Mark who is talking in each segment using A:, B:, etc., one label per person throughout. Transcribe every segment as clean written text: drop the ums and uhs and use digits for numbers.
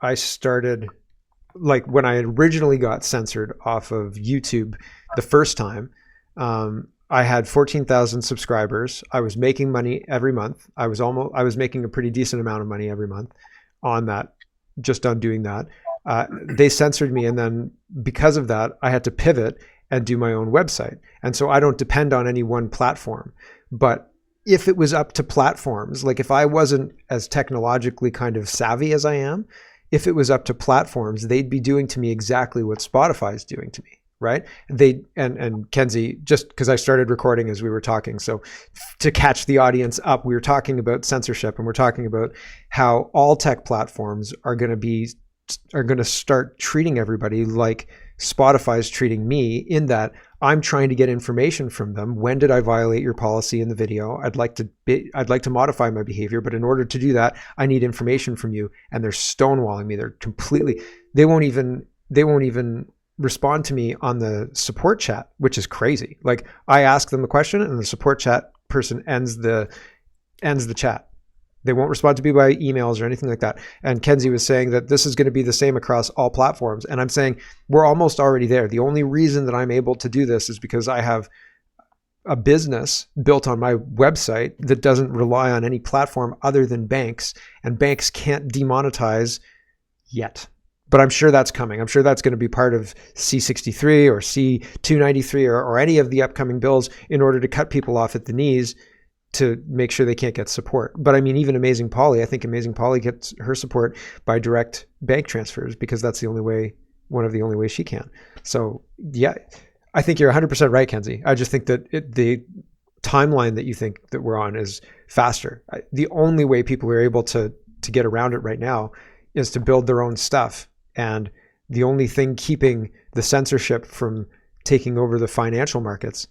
A: I started, like when I originally got censored off of YouTube the first time, I had 14,000 subscribers. I was making money every month. I was making a pretty decent amount of money every month on that, just on doing that. They censored me. And then because of that, I had to pivot and do my own website. And so I don't depend on any one platform. But if it was up to platforms, like if I wasn't as technologically kind of savvy as I am, if it was up to platforms, they'd be doing to me exactly what Spotify is doing to me. Right. They and Kenzie, just because I started recording as we were talking. So to catch the audience up, we were talking about censorship, and we're talking about how all tech platforms are going to start treating everybody like Spotify's treating me, in that I'm trying to get information from them. When did I violate your policy in the video? I'd like to modify my behavior, but in order to do that, I need information from you. And they're stonewalling me. They won't even respond to me on the support chat, which is crazy. Like I ask them a question and the support chat person ends the chat. They won't respond to me by emails or anything like that. And Kenzie was saying that this is going to be the same across all platforms. And I'm saying we're almost already there. The only reason that I'm able to do this is because I have a business built on my website that doesn't rely on any platform other than banks, and banks can't demonetize yet. But I'm sure that's coming. I'm sure that's going to be part of C63 or C293 or any of the upcoming bills in order to cut people off at the knees to make sure they can't get support. But I mean, even Amazing Polly, I think Amazing Polly gets her support by direct bank transfers because that's one of the only ways she can. So yeah, I think you're 100% right, Kenzie. I just think that the timeline that you think that we're on is faster. The only way people are able to get around it right now is to build their own stuff. And the only thing keeping the censorship from taking over the financial markets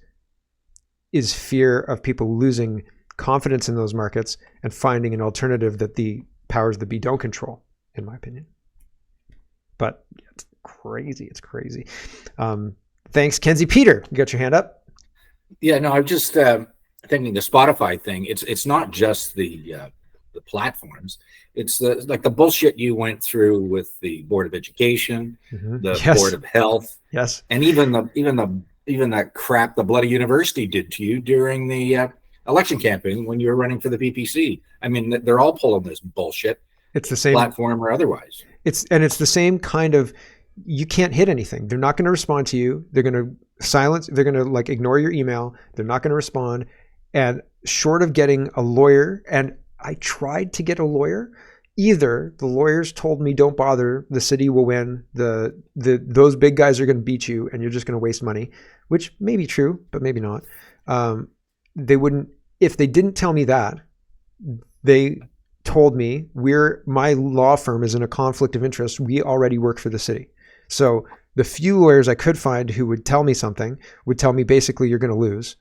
A: is fear of people losing confidence in those markets and finding an alternative that the powers that be don't control, in my opinion. But it's crazy. It's crazy. Thanks, Kenzie. Peter, you got your hand up?
B: Yeah, no, I'm just thinking the Spotify thing. It's not just the platforms. It's like the bullshit you went through with the Board of Education, the Board of Health, and even that crap the bloody university did to you during the election campaign when you were running for the PPC. I mean, they're all pulling this bullshit.
A: It's the same
B: platform or otherwise.
A: It's the same kind of, you can't hit anything. They're not going to respond to you. They're going to silence. They're going to like ignore your email. They're not going to respond. And short of getting a lawyer, and I tried to get a lawyer. Either the lawyers told me don't bother, the city will win, those big guys are going to beat you, and you're just going to waste money, which may be true, but maybe not. They wouldn't. If they didn't tell me that, they told me my law firm is in a conflict of interest. We already work for the city, so the few lawyers I could find who would tell me something would tell me basically you're going to lose.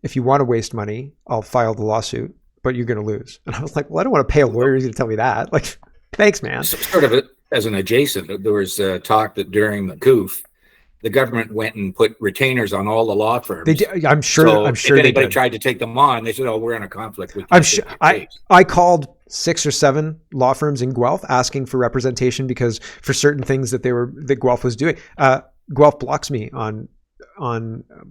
A: If you want to waste money, I'll file the lawsuit, but you're going to lose. And I was like, well, I don't want to pay a lawyer to tell me that. Like, thanks, man.
B: Sort of as an adjacent, there was talk that during the COOF, the government went and put retainers on all the law firms.
A: They did, I'm sure
B: if anybody tried to take them on, they said, "Oh, we're in a conflict."
A: I'm sure. I called 6 or 7 law firms in Guelph asking for representation because for certain things that Guelph was doing. Guelph blocks me on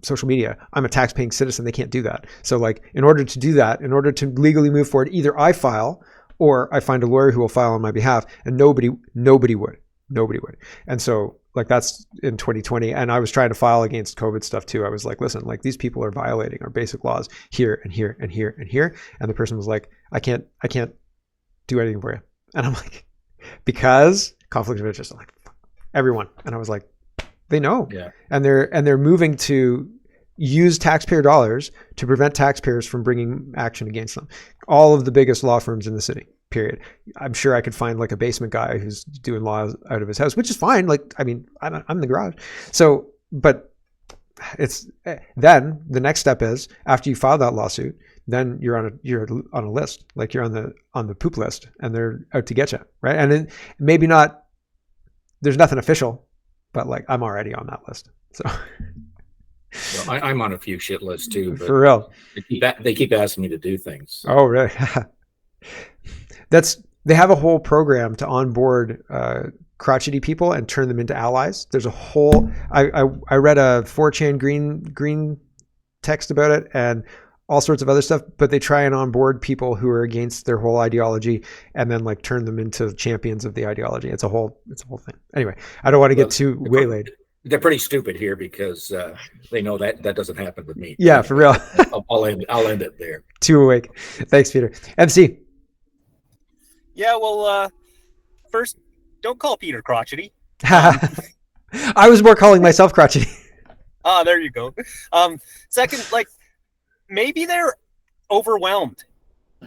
A: social media. I'm a tax-paying citizen. They can't do that. So like, in order to do that, in order to legally move forward, either I file or I find a lawyer who will file on my behalf, and nobody would. And so like, that's in 2020. And I was trying to file against COVID stuff too. I was like, listen, like these people are violating our basic laws here and here and here and here. And the person was like, I can't do anything for you. And I'm like, because conflict of interest. I'm like, everyone. And I was like, they know.
B: Yeah.
A: And they're moving to use taxpayer dollars to prevent taxpayers from bringing action against them. All of the biggest law firms in the city, period. I'm sure I could find like a basement guy who's doing laws out of his house, which is fine. Like, I mean, I'm in the garage. So, but it's then the next step is after you file that lawsuit, then you're on a list, like you're on the poop list, and they're out to get you, right? And then maybe not, there's nothing official, but like I'm already on that list. So
B: well, I'm on a few shit lists too. But
A: for real,
B: they keep asking me to do things.
A: Oh, really? That's They have a whole program to onboard crotchety people and turn them into allies. There's a whole. I read a 4chan green text about it and all sorts of other stuff, but they try and onboard people who are against their whole ideology and then like turn them into champions of the ideology. It's a whole thing. Anyway, I don't want to get too waylaid.
B: They're pretty stupid here because they know that doesn't happen with me.
A: Yeah, for real.
B: I'll end it there.
A: Too awake. Thanks, Peter. MC.
C: Yeah, well, first, don't call Peter crotchety.
A: I was more calling myself crotchety.
C: Ah, there you go. Second, like, maybe they're overwhelmed.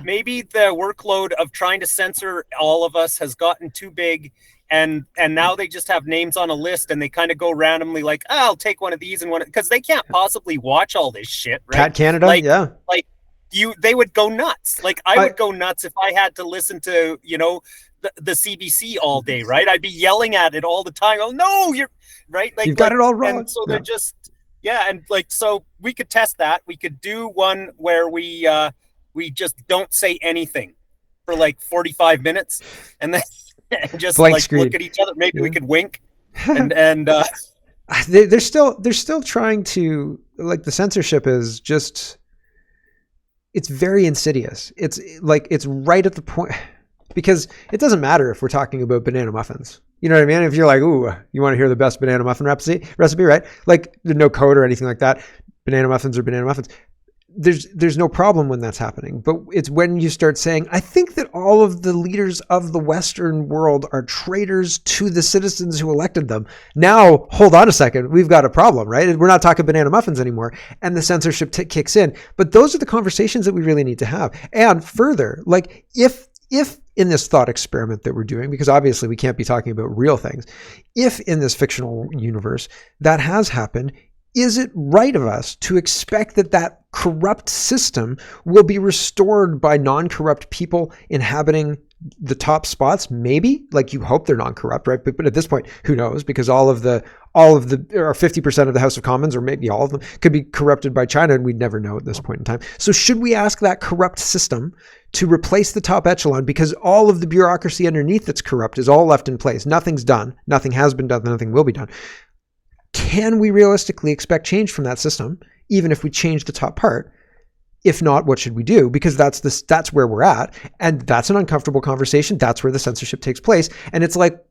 C: Maybe the workload of trying to censor all of us has gotten too big, and now they just have names on a list and they kind of go randomly like, oh, I'll take one of these and one, because they can't possibly watch all this shit, right?
A: Cat Canada,
C: like,
A: yeah.
C: Like they would go nuts. Like I would go nuts if I had to listen to, the CBC all day, right? I'd be yelling at it all the time. Oh no, you're right. Like
A: you've got it all wrong.
C: And so they're just, and like, so we could test that. We could do one where we just don't say anything for like 45 minutes and then just
A: blank
C: like
A: screen.
C: Look at each other. Maybe we could wink and
A: they're still trying to, like, the censorship is just, it's very insidious. It's like, it's right at the point, because it doesn't matter if we're talking about banana muffins. You know what I mean? If you're like, ooh, you want to hear the best banana muffin recipe, right? Like, there's no code or anything like that. Banana muffins are banana muffins. There's no problem when that's happening. But it's when you start saying, I think that all of the leaders of the Western world are traitors to the citizens who elected them. Now, hold on a second. We've got a problem, right? We're not talking banana muffins anymore. And the censorship kicks in. But those are the conversations that we really need to have. And further, like, if in this thought experiment that we're doing, because obviously we can't be talking about real things, if in this fictional universe that has happened, is it right of us to expect that corrupt system will be restored by non-corrupt people inhabiting the top spots? Maybe, like, you hope they're non-corrupt, right? But at this point, who knows? Because all of the or 50% of the House of Commons, or maybe all of them, could be corrupted by China, and we'd never know at this point in time. So should we ask that corrupt system to replace the top echelon, because all of the bureaucracy underneath that's corrupt is all left in place? Nothing's done. Nothing has been done. Nothing will be done. Can we realistically expect change from that system, even if we change the top part? If not, what should we do? Because that's where we're at. And that's an uncomfortable conversation. That's where the censorship takes place. And it's like,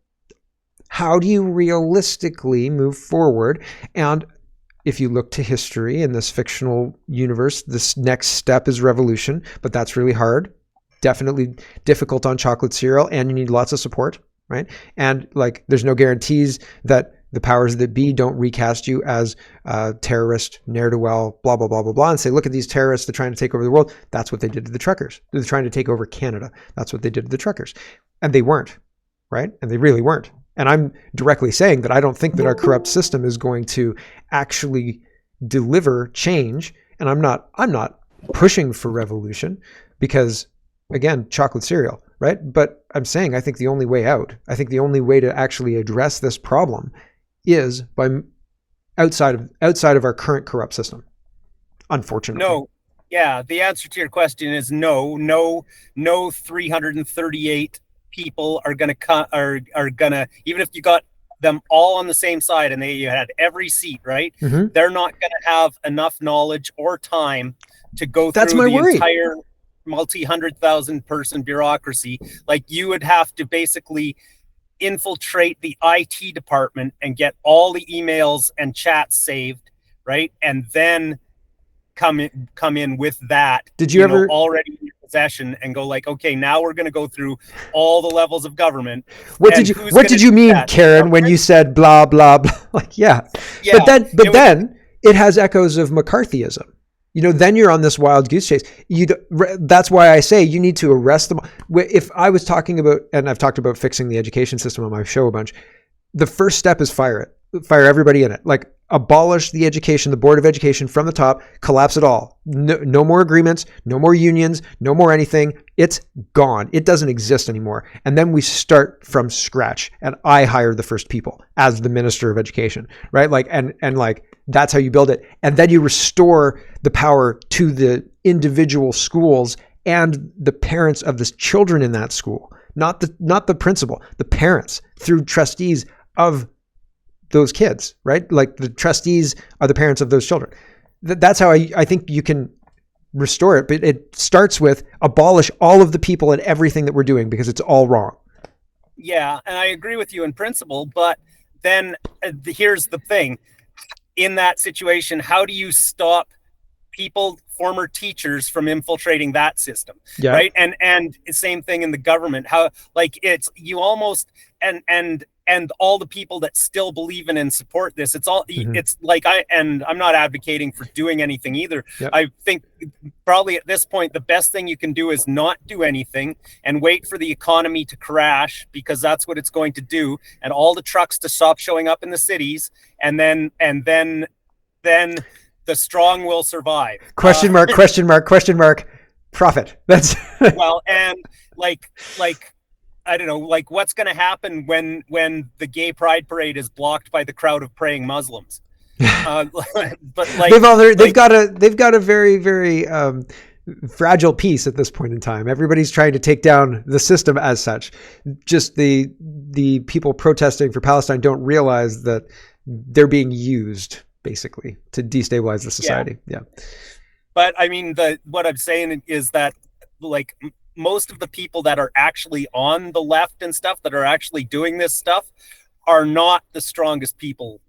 A: how do you realistically move forward? And if you look to history in this fictional universe, this next step is revolution, but that's really hard. Definitely difficult on chocolate cereal, and you need lots of support, right? And like, there's no guarantees that the powers that be don't recast you as a terrorist, ne'er-do-well, blah, blah, blah, blah, blah, and say, look at these terrorists, they're trying to take over the world. That's what they did to the truckers. They're trying to take over Canada. That's what they did to the truckers. And they weren't, right? And they really weren't. And I'm directly saying that I don't think that our corrupt system is going to actually deliver change. And I'm not pushing for revolution because, again, chocolate cereal, right? But I'm saying I think the only way out, I think the only way to actually address this problem is by outside of our current corrupt system, unfortunately.
C: No. Yeah, the answer to your question is no. 338 people are gonna even if you got them all on the same side and you had every seat, right? Mm-hmm. They're not gonna have enough knowledge or time to go through the entire multi-100,000 person bureaucracy. Like, you would have to basically infiltrate the IT department and get all the emails and chats saved, right? And then come in with that.
A: Did you ever
C: already in your possession and go like, okay, now we're going to go through all the levels of government.
A: What did you mean, Karen, when you said blah blah blah? Like, yeah. But then it has echoes of McCarthyism. Then you're on this wild goose chase. That's why I say you need to arrest them. If I was talking about, and I've talked about fixing the education system on my show a bunch, the first step is fire it. Fire everybody in it. Like, abolish the Board of Education from the top, collapse it all. No more agreements, no more unions, no more anything. It's gone. It doesn't exist anymore. And then we start from scratch. And I hire the first people as the Minister of Education, right? Like, and like, that's how you build it. And then you restore the power to the individual schools and the parents of the children in that school. not the principal, the parents through trustees of those kids, right? Like the trustees are the parents of those children. That's how I think you can restore it. But it starts with abolish all of the people and everything that we're doing because it's all wrong.
C: Yeah, and I agree with you in principle, but then here's the thing. In that situation, how do you stop people, former teachers, from infiltrating that system?
A: Yeah.
C: Right. And same thing in the government. How, like, it's, you almost, and all the people that still believe in and support this, it's all, it's like, I'm not advocating for doing anything either.
A: Yep.
C: I think probably at this point, the best thing you can do is not do anything and wait for the economy to crash, because that's what it's going to do. And all the trucks to stop showing up in the cities. And then the strong will survive.
A: Question mark. Profit. That's
C: well, and like, I don't know, like what's going to happen when the gay pride parade is blocked by the crowd of praying Muslims? But like
A: they've got a very, very fragile piece at this point in time. Everybody's trying to take down the system as such. Just the people protesting for Palestine don't realize that they're being used basically to destabilize the society. Yeah.
C: But I mean, what I'm saying is that, like, most of the people that are actually on the left and stuff that are actually doing this stuff are not the strongest people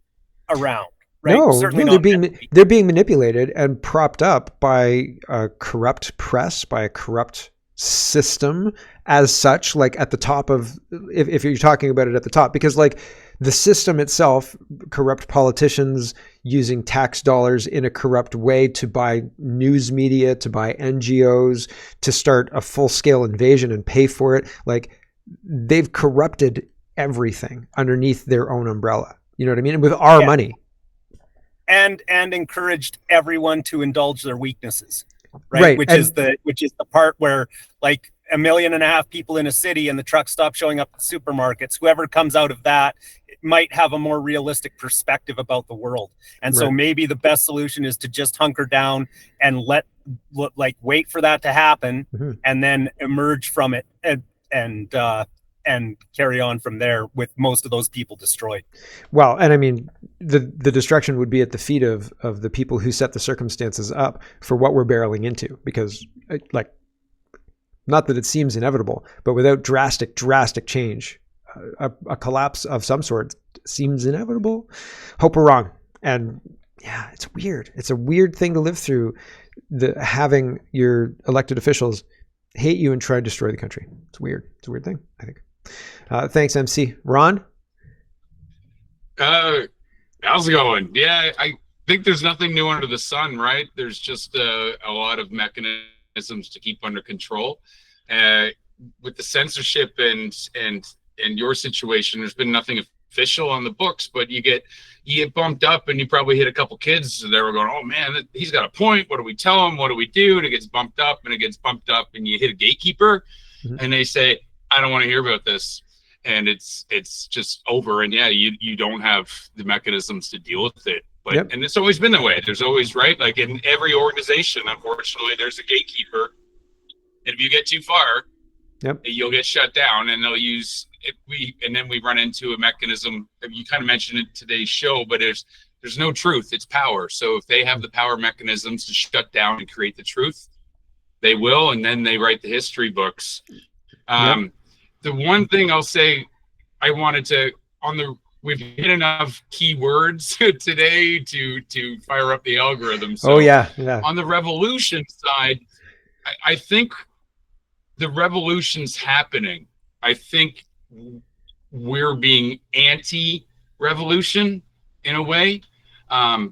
C: around. Right?
A: No,
C: certainly
A: no, they're being manipulated and propped up by a corrupt press, by a corrupt system as such, like at the top of, if you're talking about it at the top, because like the system itself, corrupt politicians using tax dollars in a corrupt way to buy news media, to buy NGOs, to start a full-scale invasion and pay for it. Like they've corrupted everything underneath their own umbrella. You know what I mean? And with our money. And
C: encouraged everyone to indulge their weaknesses. Right. Which is the part where, like, 1.5 million people in a city and the trucks stop showing up at supermarkets. Whoever comes out of that might have a more realistic perspective about the world. And so maybe the best solution is to just hunker down and wait for that to happen and then emerge from it and carry on from there with most of those people destroyed.
A: Well, and I mean, the destruction would be at the feet of the people who set the circumstances up for what we're barreling into, because like, not that it seems inevitable, but without drastic change, a collapse of some sort seems inevitable. Hope we're wrong. And yeah, it's weird. It's a weird thing to live through, having your elected officials hate you and try to destroy the country. It's weird. It's a weird thing, I think. Thanks, MC. Ron?
D: How's it going? Yeah, I think there's nothing new under the sun, right? There's just a lot of mechanisms to keep under control. With the censorship and your situation, there's been nothing official on the books, but you get bumped up, and you probably hit a couple kids that were going, "Oh man, he's got a point. What do we tell him? What do we do?" And it gets bumped up, and you hit a gatekeeper, and they say, "I don't want to hear about this," and it's just over. And yeah, you don't have the mechanisms to deal with it. But and it's always been that way. There's always, right, like in every organization, unfortunately, there's a gatekeeper, and if you get too far, you'll get shut down, and they'll use it. And then we run into a mechanism. You kind of mentioned it in today's show, but there's no truth. It's power. So if they have the power mechanisms to shut down and create the truth, they will, and then they write the history books. The one thing I'll say, I wanted to, we've hit enough keywords today to fire up the algorithm. So on the revolution side, I think the revolution's happening. I think we're being anti-revolution in a way,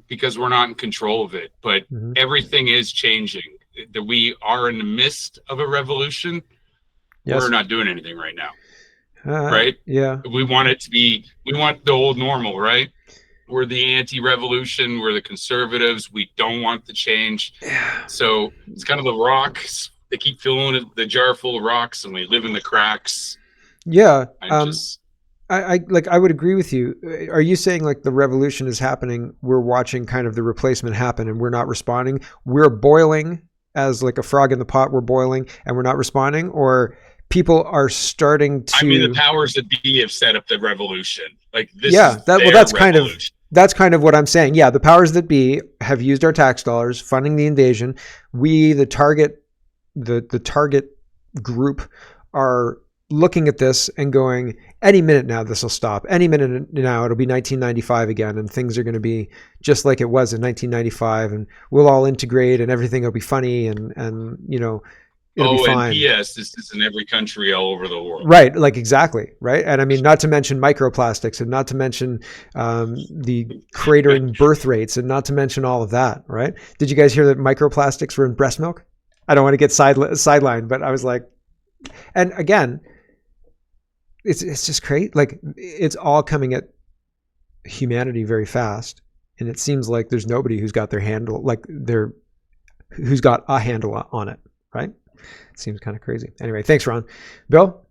D: because we're not in control of it, but everything is changing. That we are in the midst of a revolution. We're not doing anything right now. Right? Yeah. We want the old normal, right? We're the anti-revolution. We're the conservatives. We don't want the change. So it's kind of the rocks. They keep filling the jar full of rocks, and we live in the cracks.
A: Yeah. I would agree with you. Are you saying like the revolution is happening, we're watching kind of the replacement happen, and we're not responding? We're boiling as like a frog in the pot, we're boiling and we're not responding? Or people are starting to.
D: I mean, the powers that be have set up the revolution. Like this
A: Yeah,
D: is their revolution.
A: That's kind of what I'm saying. Yeah, the powers that be have used our tax dollars funding the invasion. We, the target group, are looking at this and going, any minute now this will stop. Any minute now it'll be 1995 again, and things are going to be just like it was in 1995, and we'll all integrate, and everything will be funny, and you know, it'll be fine.
D: And P.S. This is in every country all over the world.
A: Right, like exactly, right? And I mean, not to mention microplastics, and not to mention the cratering birth rates, and not to mention all of that, right? Did you guys hear that microplastics were in breast milk? I don't want to get sidelined, but I was like, and again, it's just crazy. Like, it's all coming at humanity very fast, and it seems like there's nobody who's got their handle, who's got a handle on it, right? Seems kind of crazy. Anyway, thanks, Ron. Bill?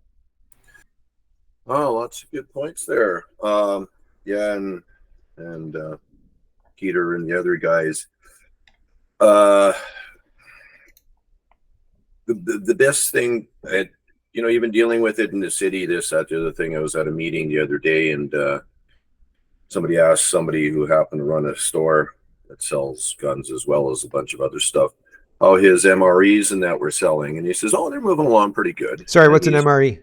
E: Oh, lots of good points there. Yeah, and Peter and the other guys. The best thing, even dealing with it in the city, this, that, the other thing. I was at a meeting the other day, and somebody asked somebody who happened to run a store that sells guns as well as a bunch of other stuff, how his MREs and that were selling. And he says, oh, they're moving along pretty good.
A: Sorry, what's an MRE?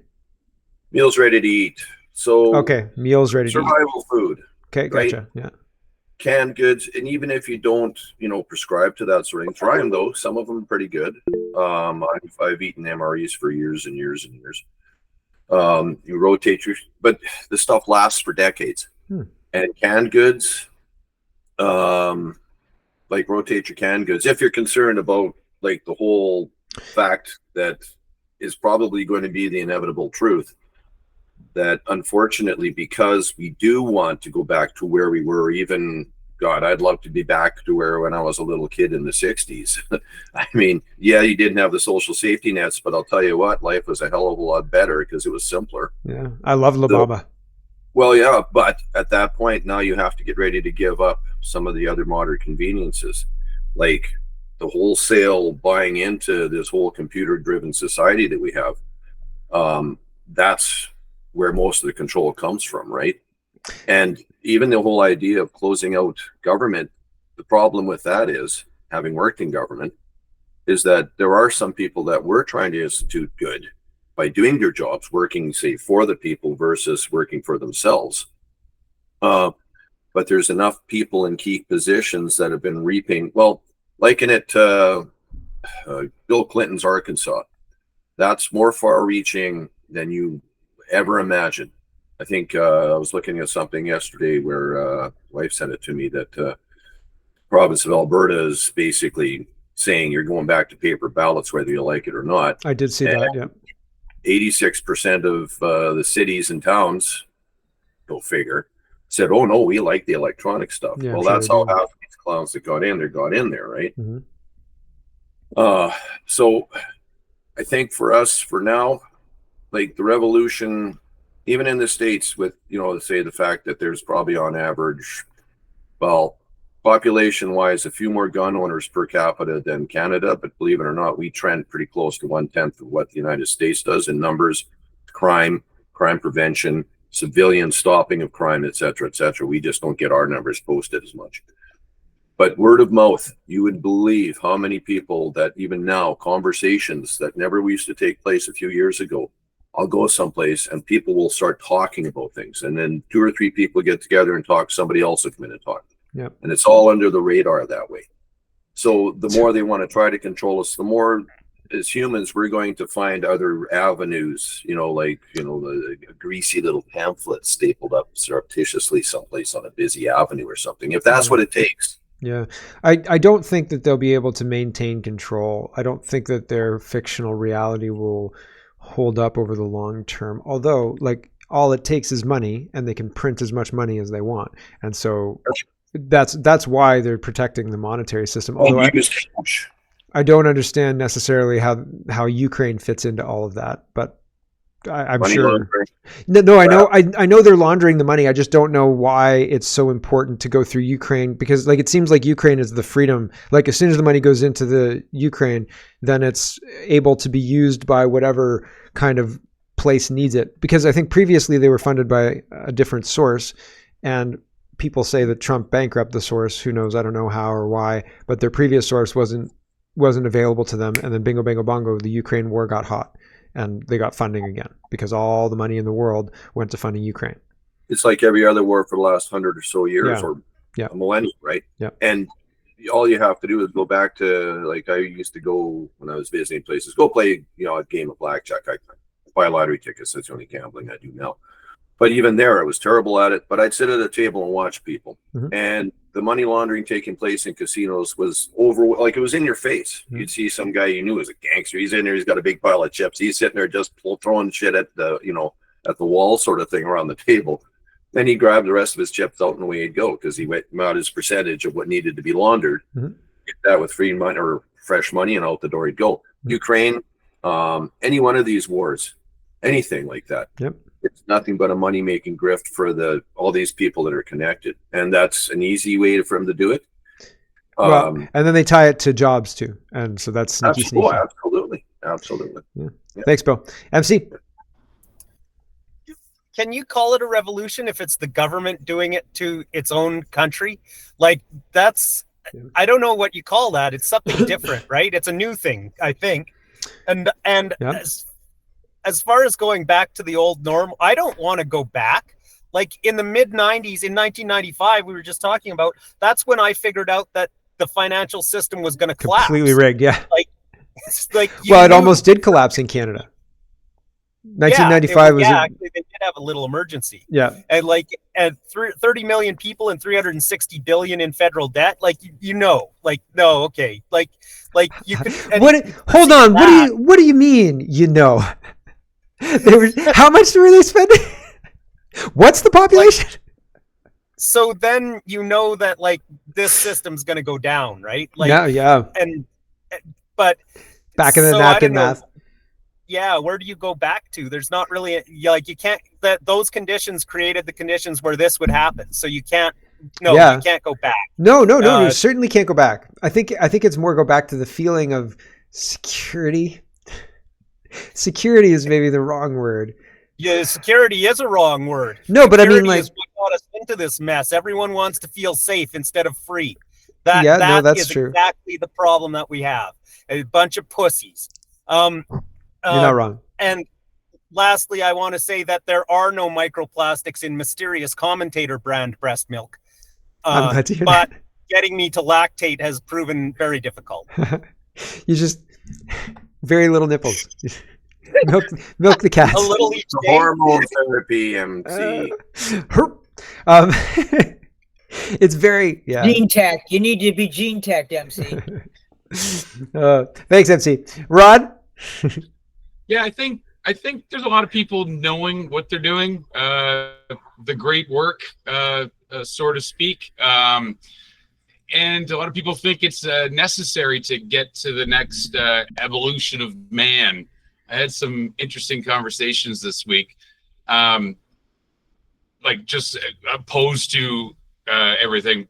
E: Meals ready to eat. So
A: okay, meals ready to eat.
E: Survival food.
A: Okay, gotcha.
E: Right?
A: Yeah.
E: Canned goods, and even if you don't, prescribe to that sort of thing, try them though. Some of them are pretty good. I've eaten MREs for years and years and years. You rotate but the stuff lasts for decades. And canned goods, like rotate your canned goods if you're concerned about like the whole fact that is probably going to be the inevitable truth, that unfortunately, because we do want to go back to where we were, even God, I'd love to be back to where when I was a little kid in the 60s. I mean, yeah, you didn't have the social safety nets, but I'll tell you what, life was a hell of a lot better because it was simpler.
A: Yeah, I love La Bamba.
E: Well, yeah, but at that point, now you have to get ready to give up some of the other modern conveniences, like the wholesale buying into this whole computer-driven society that we have. That's where most of the control comes from, right? And even the whole idea of closing out government, the problem with that is, having worked in government, is that there are some people that were trying to institute good by doing their jobs, working, say, for the people versus working for themselves. But there's enough people in key positions that have been reaping, well, liken it to Bill Clinton's Arkansas. That's more far-reaching than you ever imagined. I think I was looking at something yesterday where wife sent it to me that province of Alberta is basically saying you're going back to paper ballots whether you like it or not.
A: I did see that, yeah.
E: 86% of the cities and towns, go figure, said, oh no, we like the electronic stuff.
A: Yeah,
E: well,
A: sure
E: that's how half of these clowns that got in there, right?
A: Mm-hmm.
E: So I think for us, for now, like the revolution, even in the States with, say the fact that there's probably on average, well, population wise, a few more gun owners per capita than Canada, but believe it or not, we trend pretty close to 1/10 of what the United States does in numbers, crime prevention, civilian stopping of crime, et cetera, et cetera. We just don't get our numbers posted as much. But word of mouth, you would believe how many people that even now, conversations that never used to take place a few years ago, I'll go someplace and people will start talking about things. And then 2 or 3 people get together and talk, somebody else will come in and talk.
A: Yep.
E: And it's all under the radar that way. So the more they want to try to control us, the more as humans, we're going to find other avenues, the greasy little pamphlet stapled up surreptitiously someplace on a busy avenue or something, if that's what it takes.
A: Yeah. I don't think that they'll be able to maintain control. I don't think that their fictional reality will hold up over the long term. Although, like, all it takes is money, and they can print as much money as they want. And so that's why they're protecting the monetary system. Although I don't understand necessarily how Ukraine fits into all of that, but I'm
E: Money
A: sure.
E: laundering.
A: No, I know they're laundering the money. I just don't know why it's so important to go through Ukraine, because like it seems like Ukraine is the freedom. Like as soon as the money goes into the Ukraine, then it's able to be used by whatever kind of place needs it. Because I think previously they were funded by a different source, and people say that Trump bankrupted the source. Who knows? I don't know how or why, but their previous source wasn't available to them. And then bingo, bango, bongo, the Ukraine war got hot. And they got funding again because all the money in the world went to funding Ukraine.
E: It's like every other war for the last 100 or so years, or
A: a
E: millennium, right?
A: Yeah.
E: And all you have to do is go back to, like, I used to go when I was visiting places, go play, a game of blackjack. I buy lottery tickets. That's the only gambling I do now. But even there, I was terrible at it. But I'd sit at a table and watch people. Mm-hmm. And the money laundering taking place in casinos was like it was in your face. Mm-hmm. You'd see some guy you knew was a gangster. He's in there. He's got a big pile of chips. He's sitting there just throwing shit at the, at the wall sort of thing around the table. Then he'd grab the rest of his chips out and away he'd go because he went out his percentage of what needed to be laundered. Mm-hmm. Get that with free money or fresh money, and out the door he'd go. Mm-hmm. Ukraine, any one of these wars, anything like that.
A: Yep.
E: It's nothing but a money-making grift for all these people that are connected, and that's an easy way for them to do it.
A: Well, and then they tie it to jobs too, and so that's sneaky.
E: Absolutely.
A: Yeah. Thanks, Bill. MC,
C: can you call it a revolution if it's the government doing it to its own country? Like I don't know what you call that. It's something different, right? It's a new thing, I think, and
A: yeah.
C: As far as going back to the old norm, I don't want to go back. Like in the mid 90s, in 1995, we were just talking about, that's when I figured out that the financial system was going to collapse.
A: Completely rigged, yeah.
C: It
A: almost did collapse in Canada. 1995 was
C: actually they did have a little emergency.
A: Yeah.
C: And 30 million people and 360 billion in federal debt. No, okay. You could
A: hold on. What do you mean, how much were they spending? What's the population?
C: So then that this system's going to go down, right?
A: Yeah.
C: But
A: back in the napkin math.
C: Yeah, where do you go back to? There's not really you can't. Those conditions created the conditions where this would happen. So you can't. No, you can't go back.
A: No, you certainly can't go back. I think it's more go back to the feeling of security. Security is maybe the wrong word.
C: Yeah, security is a wrong word.
A: No, but
C: security
A: I mean,
C: is what got us into this mess. Everyone wants to feel safe instead of free. That's true. Exactly the problem that we have. A bunch of pussies.
A: You're not wrong.
C: And lastly, I want to say that there are no microplastics in Mysterious Commentator brand breast milk.
A: I'm glad to hear
C: but
A: that.
C: Getting me to lactate has proven very difficult.
A: You just very little nipples. milk the cats.
C: A little each day.
E: Hormone therapy, MC.
A: It's very
F: Gene tech. You need to be gene tech, MC.
A: Thanks, MC. Rod.
D: Yeah, I think there's a lot of people knowing what they're doing, the great work, so to speak, and a lot of people think it's necessary to get to the next evolution of man. I had some interesting conversations this week, just opposed to everything.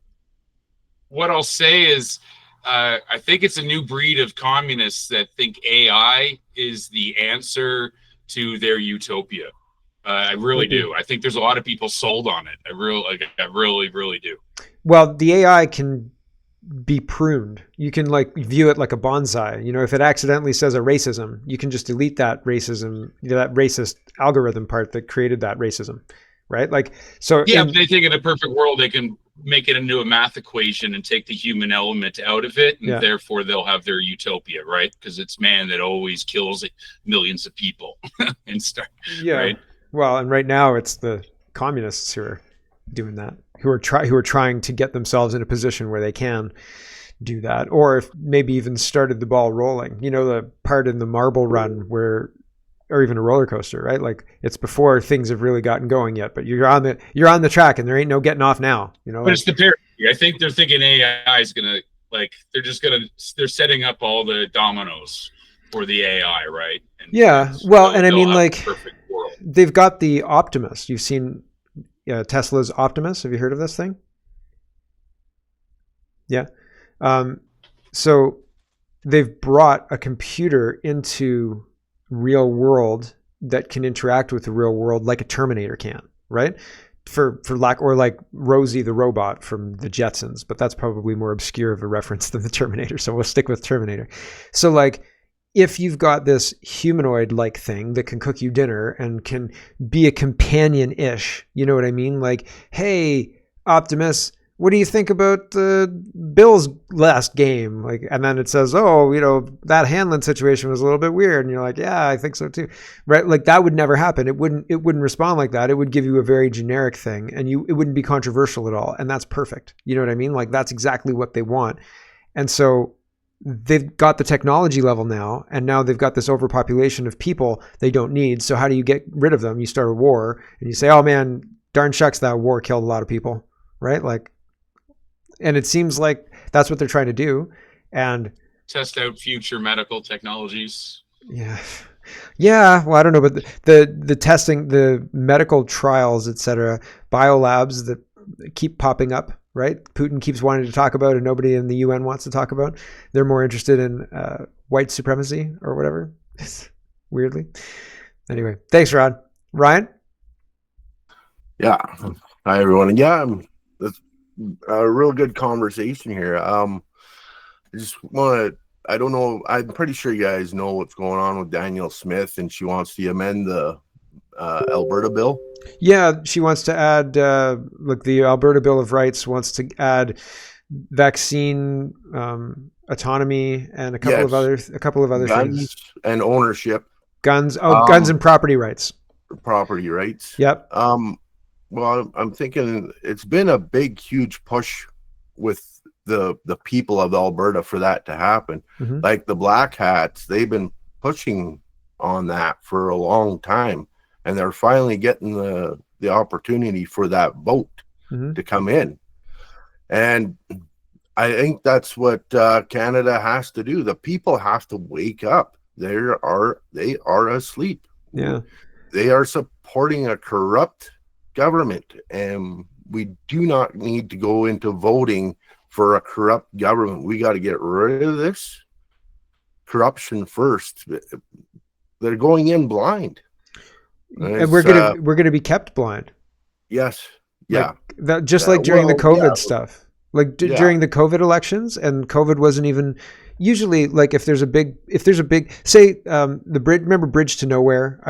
D: What I'll say is, I think it's a new breed of communists that think AI is the answer to their utopia. I really do. I think there's a lot of people sold on it. I really do.
A: Well, the AI can be pruned. You can view it like a bonsai. If it accidentally says a racism, you can just delete that racism, that racist algorithm part that created that racism, right? But they think in a perfect world they can make it into a math equation and take the human element out of it, and therefore they'll have their utopia, right? Because it's man that always kills millions of people and stuff. Yeah. Right? Well, and right now it's the communists who are doing that, who are trying to get themselves in a position where they can do that, or if maybe even started the ball rolling. The part in the marble run or even a roller coaster, right? It's before things have really gotten going yet, but you're on the track and there ain't no getting off now.
D: But it's the parity. I think they're thinking AI is gonna they're setting up all the dominoes for the AI, right? And
A: I mean,
D: perfect
B: world.
A: they've got the Optimus. You've seen Tesla's Optimus. Have you heard of this thing? Yeah. So they've brought a computer into real world that can interact with the real world like a Terminator can, right? For lack, or like Rosie the robot from the Jetsons, but that's probably more obscure of a reference than the Terminator. So we'll stick with Terminator. So like, if you've got this humanoid-like thing that can cook you dinner and can be a companion-ish, you know what I mean? Like, hey, Optimus, what do you think about the Bills' last game? Like, and then it says, oh, that Hanlon situation was a little bit weird, and you're like, yeah, I think so too, right? Like that would never happen. It wouldn't respond like that. It would give you a very generic thing, and it wouldn't be controversial at all, and that's perfect. You know what I mean? Like that's exactly what they want, and so they've got the technology level now, and now they've got this overpopulation of people they don't need. So how do you get rid of them? You start a war, and you say, oh man, darn shucks, that war killed a lot of people, right? Like, and it seems like that's what they're trying to do. And
D: test out future medical technologies.
A: Yeah. Well, I don't know, but the testing, the medical trials, etc., biolabs that keep popping up, right? Putin keeps wanting to talk about, and nobody in the UN wants to talk about. They're more interested in white supremacy or whatever. Weirdly. Anyway, thanks, Rod. Ryan?
G: Yeah. Hi, everyone. Yeah, it's a real good conversation here. I just want to, I don't know, I'm pretty sure you guys know what's going on with Danielle Smith, and she wants to amend the Alberta bill.
A: Yeah, she wants to add, the Alberta Bill of Rights wants to add vaccine autonomy and a couple of other
G: guns
A: things.
G: And ownership.
A: Guns and property rights.
G: Property rights.
A: Yep.
G: Well, I'm thinking it's been a big, huge push with the people of Alberta for that to happen.
A: Mm-hmm.
G: Like the Black Hats, they've been pushing on that for a long time, and they're finally getting the opportunity for that vote
A: mm-hmm.
G: to come in. And I think that's what Canada has to do. The people have to wake up. They are asleep.
A: Yeah.
G: They are supporting a corrupt government, and we do not need to go into voting for a corrupt government. We got to get rid of this corruption first. They're going in blind,
A: and we're gonna be kept blind.
G: Yes. Yeah.
A: Like during the COVID stuff. Like during the COVID elections, and COVID wasn't even usually, like, if there's a big say the bridge. Remember Bridge to Nowhere?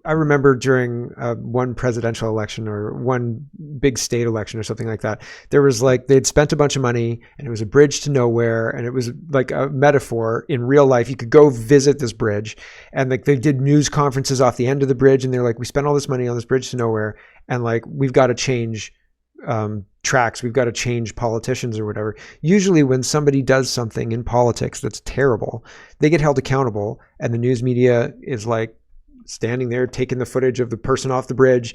A: I remember during one presidential election or one big state election or something like that, there was like they'd spent a bunch of money and it was a bridge to nowhere, and it was like a metaphor in real life. You could go visit this bridge, and like they did news conferences off the end of the bridge, and they're like, we spent all this money on this bridge to nowhere, and like we've got to change tracks, we've got to change politicians or whatever. Usually when somebody does something in politics that's terrible, they get held accountable, and the news media is like standing there taking the footage of the person off the bridge,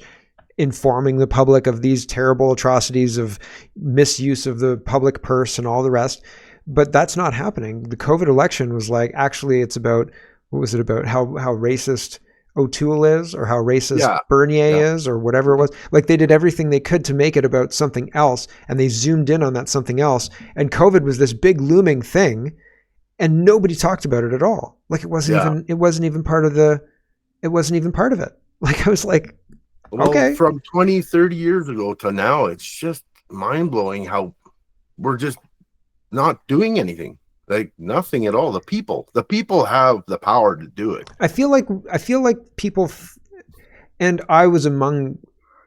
A: informing the public of these terrible atrocities of misuse of the public purse and all the rest. But that's not happening. The COVID election was like, actually it's about, what was it about? How racist O'Toole is, or how racist Bernier is, or whatever it was. Like they did everything they could to make it about something else, and they zoomed in on that something else. And COVID was this big looming thing, and nobody talked about it at all. Like it wasn't even part of it. Like I was like, okay.
G: From 20, 30 years ago to now, it's just mind blowing how we're just not doing anything. Like nothing at all. The people have the power to do it.
A: I feel like people, and I was among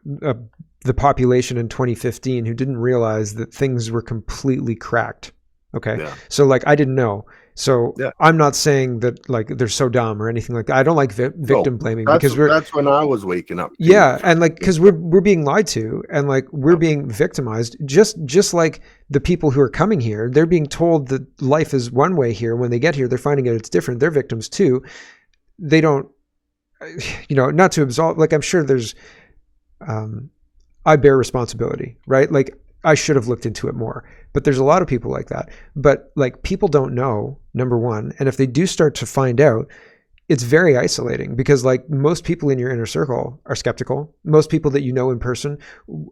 A: the population in 2015 who didn't realize that things were completely cracked. Okay. Yeah. So like, I didn't know. So I'm not saying that like they're so dumb or anything like that. I don't like victim blaming, because
G: that's when I was waking up too.
A: Yeah, and like because we're being lied to, and like we're being victimized. Just like the people who are coming here, they're being told that life is one way here. When they get here, they're finding out it's different. They're victims too. They don't, not to absolve. Like I'm sure there's, I bear responsibility, right? Like I should have looked into it more. But there's a lot of people like that. But like people don't know, number one. And if they do start to find out, it's very isolating because like most people in your inner circle are skeptical. Most people that you know in person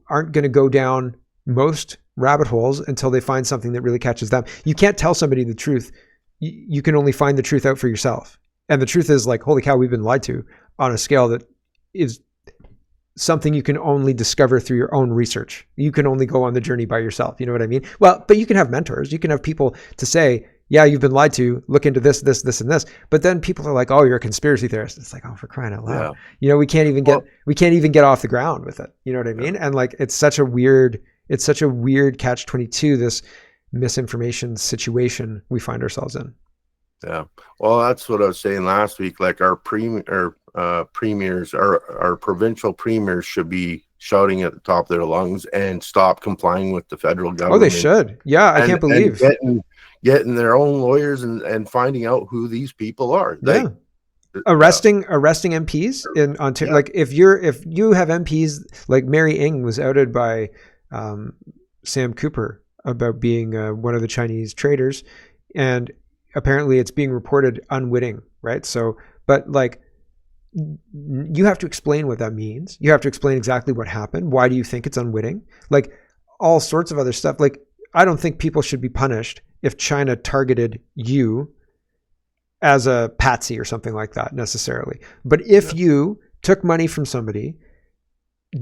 A: aren't going to go down most rabbit holes until they find something that really catches them. You can't tell somebody the truth. You can only find the truth out for yourself. And the truth is like, holy cow, we've been lied to on a scale that is something you can only discover through your own research. You can only go on the journey by yourself. You know what I mean? Well, but you can have mentors. You can have people to say, yeah, you've been lied to. Look into this, this, this, and this. But then people are like, "Oh, you're a conspiracy theorist." It's like, "Oh, for crying out loud!"
G: Yeah.
A: You know, we can't even get off the ground with it. You know what I mean? And like, it's such a weird catch-22. This misinformation situation we find ourselves in.
G: Yeah. Well, that's what I was saying last week. Like our premiers, our provincial premiers should be shouting at the top of their lungs and stop complying with the federal government.
A: Oh, they should. Yeah, I can't believe.
G: Getting their own lawyers and finding out who these people are.
A: Yeah. Arresting MPs in Ontario. Yeah. Like if you have MPs, like Mary Ng was outed by Sam Cooper about being one of the Chinese traders, and apparently it's being reported unwitting, right? So, but like, you have to explain what that means. You have to explain exactly what happened. Why do you think it's unwitting? Like all sorts of other stuff. Like, I don't think people should be punished if China targeted you as a patsy or something like that necessarily. But if you took money from somebody,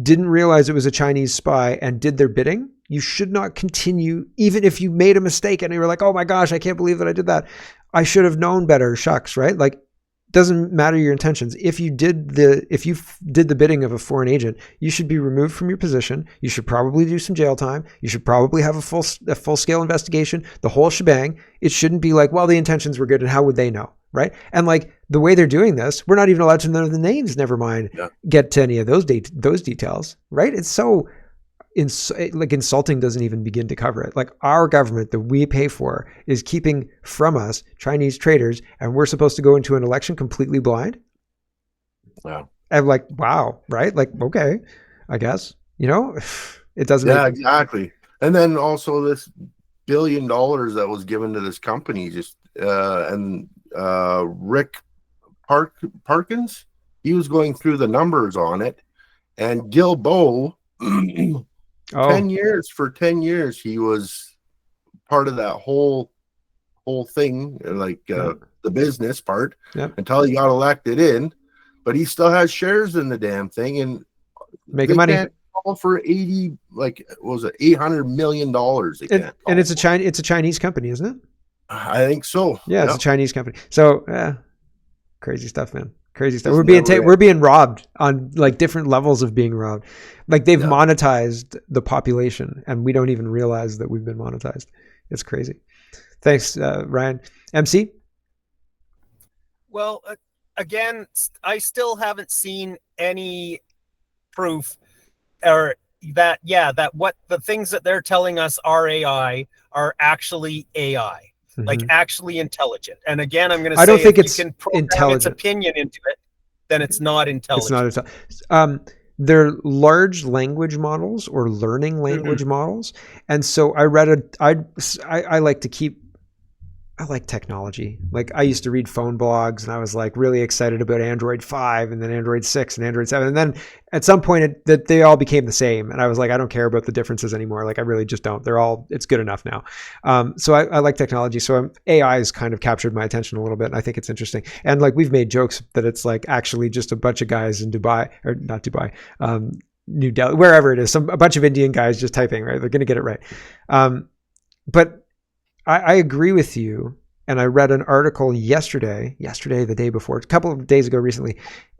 A: didn't realize it was a Chinese spy and did their bidding, you should not continue, even if you made a mistake and you were like, oh my gosh, I can't believe that I did that. I should have known better. Shucks, right? Like, doesn't matter your intentions. If you did the bidding of a foreign agent, you should be removed from your position. You should probably do some jail time. You should probably have a full scale investigation, the whole shebang. It shouldn't be like, well, the intentions were good and how would they know, right? And like the way they're doing this, we're not even allowed to know the names. Never mind get to any of those details, right? It's so insulting doesn't even begin to cover it. Like our government that we pay for is keeping from us Chinese traders, and we're supposed to go into an election completely blind.
G: Wow.
A: And like, wow, right? Like, okay, I guess, you know, it doesn't.
G: Yeah, exactly. And then also this $1 billion that was given to this company, just Rick Parkins, he was going through the numbers on it, and Gil Bow. 10 years he was part of that whole thing, like the business part, until he got elected in, but he still has shares in the damn thing and
A: making money.
G: Call for $800 million.
A: And it's a Chinese company, isn't it?
G: I think so.
A: Yeah, it's a Chinese company. So crazy stuff, man. Crazy stuff. We're being robbed on like different levels of being robbed. Like they've monetized the population, and we don't even realize that we've been monetized. It's crazy. Thanks, Ryan. MC?
C: Well, again, I still haven't seen any proof or that what the things that they're telling us are AI are actually AI. Like actually intelligent. And again, I'm going to say,
A: I don't think
C: if
A: it's
C: you can program
A: intelligent.
C: its opinion into it, then it's not intelligent.
A: It's not intelligent. They're large language models or learning language models. And so I like technology. Like I used to read phone blogs and I was like really excited about Android 5 and then Android 6 and Android 7. And then at some point that they all became the same. And I was like, I don't care about the differences anymore. Like I really just don't. It's good enough now. So I like technology. So AI has kind of captured my attention a little bit. And I think it's interesting. And like we've made jokes that it's like actually just a bunch of guys in Dubai, or not Dubai, New Delhi, wherever it is, a bunch of Indian guys just typing, right? They're going to get it right. But I agree with you. And I read an article yesterday, the day before, a couple of days ago recently,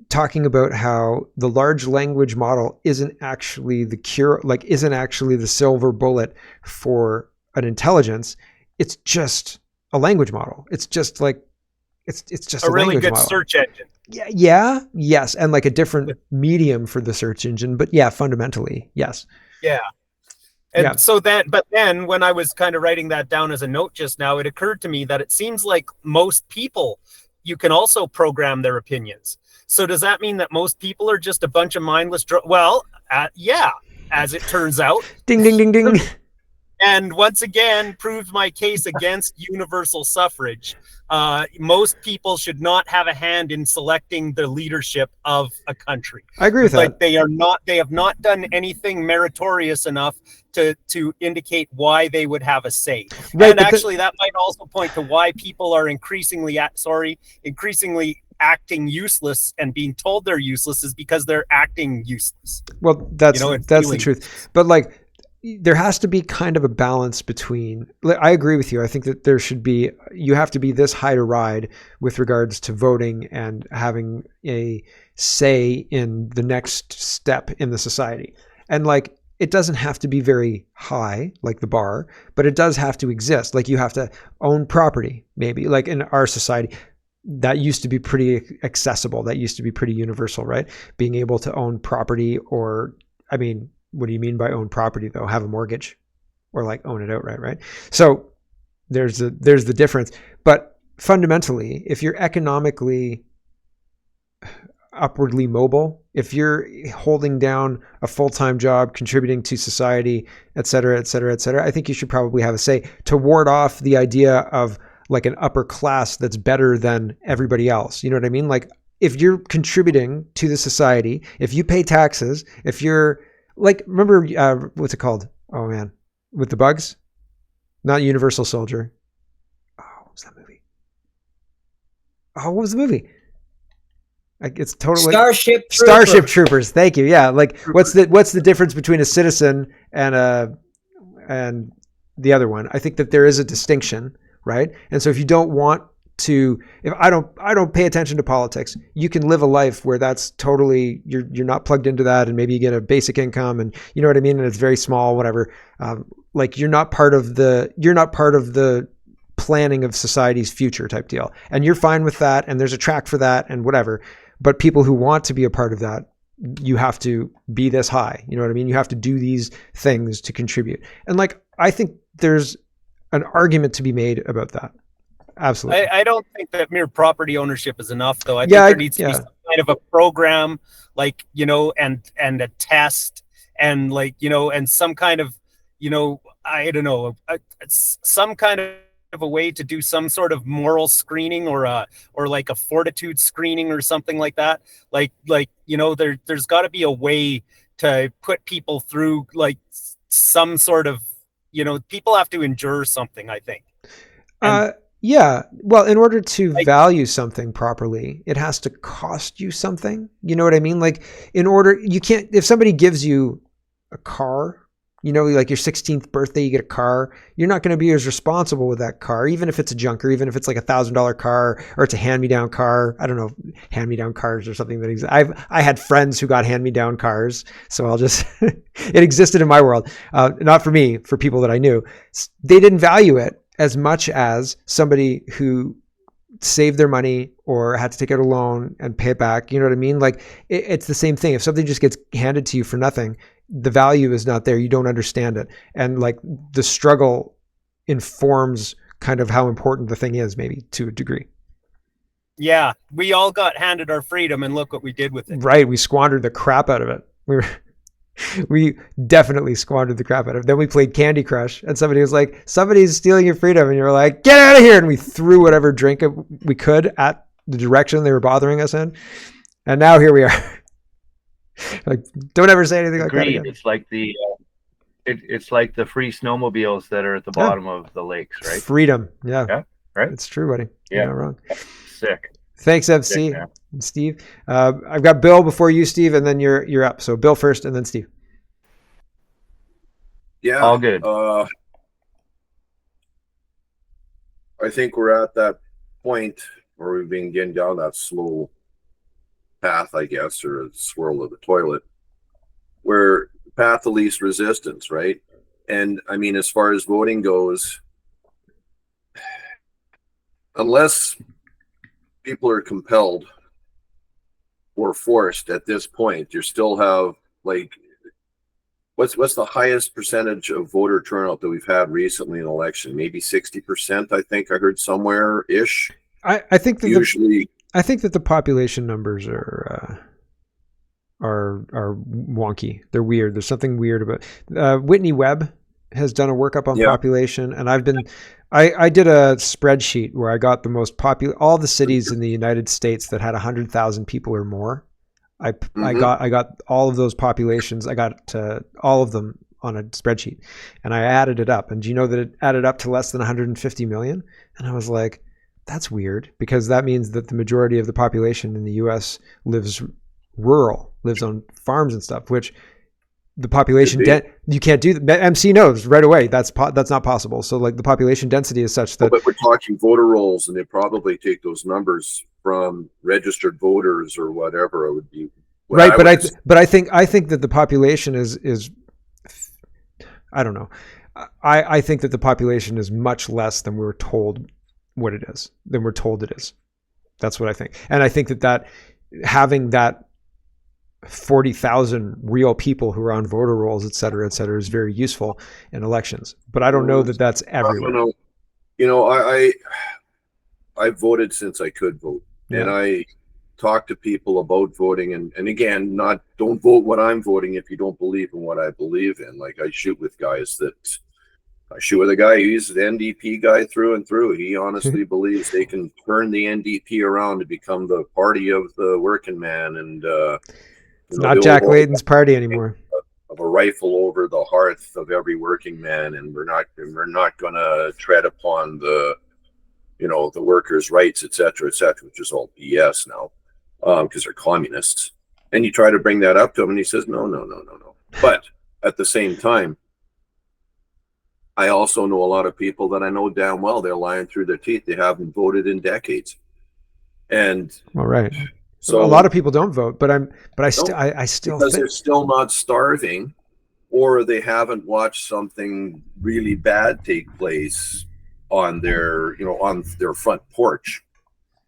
A: talking about how the large language model isn't actually the cure, like isn't actually the silver bullet for an intelligence. It's just a language model. It's just like, it's just a
C: really good
A: model.
C: Search engine.
A: Yes. And like a different medium for the search engine, but yeah, fundamentally, yes.
C: Yeah. And so but then when I was kind of writing that down as a note just now, it occurred to me that it seems like most people, you can also program their opinions. So does that mean that most people are just a bunch of mindless? As it turns out.
A: Ding, ding, ding, ding.
C: and once again proved my case against universal suffrage. Most people should not have a hand in selecting the leadership of a country.
A: I agree with that.
C: They have not done anything meritorious enough to indicate why they would have a say.
A: Right,
C: and actually, that might also point to why people are increasingly acting useless and being told they're useless, is because they're acting useless.
A: Well, that's the truth. But like, there has to be kind of a balance between, I agree with you. I think that you have to be this high to ride with regards to voting and having a say in the next step in the society. And like, it doesn't have to be very high, like the bar, but it does have to exist. Like, you have to own property, maybe. Like in our society, that used to be pretty accessible. That used to be pretty universal, right? Being able to own property, or, I mean, what do you mean by own property though? Have a mortgage, or like own it outright, right? So there's the difference. But fundamentally, if you're economically upwardly mobile, if you're holding down a full-time job, contributing to society, et cetera, et cetera, et cetera, I think you should probably have a say to ward off the idea of like an upper class that's better than everybody else. You know what I mean? Like, if you're contributing to the society, if you pay taxes, if you're like, remember, what's it called? Oh man, with the bugs? Not Universal Soldier. Oh, what was that movie? Oh, what was the movie? Like, it's totally Starship Troopers. Thank you. Yeah, like what's the difference between a citizen and the other one? I think that there is a distinction, right? And so if you don't want to, if I don't pay attention to politics, you can live a life where that's totally, you're not plugged into that, and maybe you get a basic income, and you know what I mean, and it's very small, whatever. Like, you're not part of the planning of society's future type deal, and you're fine with that, and there's a track for that and whatever. But people who want to be a part of that, you have to be this high. You know what I mean? You have to do these things to contribute. And like, I think there's an argument to be made about that. Absolutely.
C: I don't think that mere property ownership is enough, though. I think there needs to be some kind of a program, like, you know, and a test, and like, you know, and some kind of, you know, I don't know, some kind of a way to do some sort of moral screening, or like a fortitude screening or something like that. Like, you know, there's got to be a way to put people through like some sort of, you know, people have to endure something, I think.
A: Yeah. Well, in order to value something properly, it has to cost you something. You know what I mean? Like, you can't, if somebody gives you a car, you know, like your 16th birthday, you get a car, you're not going to be as responsible with that car, even if it's a junker, even if it's like $1,000 car, or it's a hand-me-down car. I don't know, hand-me-down cars or something that exists. I had friends who got hand-me-down cars, so I'll just, it existed in my world. Not for me, for people that I knew. They didn't value it as much as somebody who saved their money or had to take out a loan and pay it back. You know what I mean? Like, it's the same thing. If something just gets handed to you for nothing, the value is not there. You don't understand it. And like, the struggle informs kind of how important the thing is, maybe to a degree.
C: Yeah. We all got handed our freedom, and look what we did with it.
A: Right. We squandered the crap out of it. We definitely squandered the crap out of it. Then we played Candy Crush, and somebody was like, somebody's stealing your freedom. And you were like, get out of here. And we threw whatever drink we could at the direction they were bothering us in. And now here we are. Like, don't ever say anything like that again.
H: It's like it's like the free snowmobiles that are at the bottom of the lakes, right?
A: Freedom. Yeah.
H: Yeah. Right.
A: It's true, buddy.
H: Yeah.
A: You're not wrong.
H: Sick.
A: Thanks, MC.
H: Sick,
A: and Steve. I've got Bill before you, Steve, and then you're up. So Bill first, and then Steve.
E: Yeah.
H: All good.
E: I think we're at that point where we've been getting down that slow path, I guess, or a swirl of the toilet, where path of least resistance, right? And I mean, as far as voting goes, unless people are compelled or forced at this point, you still have like, what's the highest percentage of voter turnout that we've had recently in an election? Maybe 60%, I think I heard somewhere ish.
A: I think that
E: usually
A: I think that the population numbers are wonky. They're weird. There's something weird about Whitney Webb has done a workup on
E: Yeah.
A: population, and I did a spreadsheet where I got the most popular, all the cities in the United States that had 100,000 people or more. I got all of those populations. I got all of them on a spreadsheet, and I added it up. And do you know that it added up to less than 150 million? And I was like, that's weird, because that means that the majority of the population in the U.S. lives rural, lives on farms and stuff, which the population you can't do that. MC knows right away that's not possible. So like the population density is such that.
E: But we're talking voter rolls, and they probably take those numbers from registered voters or whatever it would be.
A: Right, but I think that the population is I don't know. I think that the population is much less than we're told what it is, than we're told it is. That's what I think. And I think that having that 40,000 real people who are on voter rolls, et cetera, is very useful in elections. But I don't know that that's everywhere.
E: I've voted since I could vote. Yeah. And I talk to people about voting, and again, don't vote what I'm voting if you don't believe in what I believe in. Like I shoot with a guy who's the NDP guy through and through. He honestly believes they can turn the NDP around to become the party of the working man, and
A: it's not Jack Layton's party anymore.
E: Of a rifle over the hearth of every working man, and we're not going to tread upon the workers' rights, et cetera, which is all BS now, because they're communists. And you try to bring that up to him, and he says, no. But at the same time, I also know a lot of people that I know damn well they're lying through their teeth. They haven't voted in decades, and
A: all right. So a lot of people don't vote, but I still
E: because they're still not starving, or they haven't watched something really bad take place on their front porch.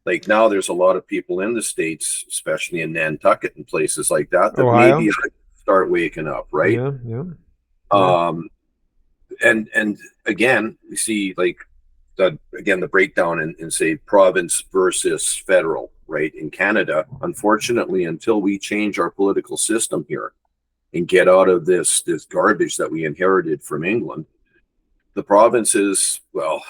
E: Like now, there's a lot of people in the States, especially in Nantucket and places like that,
A: Ohio?
E: Maybe start waking up, right?
A: Yeah.
E: And again, we see the breakdown in say province versus federal, right? In Canada, unfortunately, until we change our political system here and get out of this garbage that we inherited from England, the provinces, well,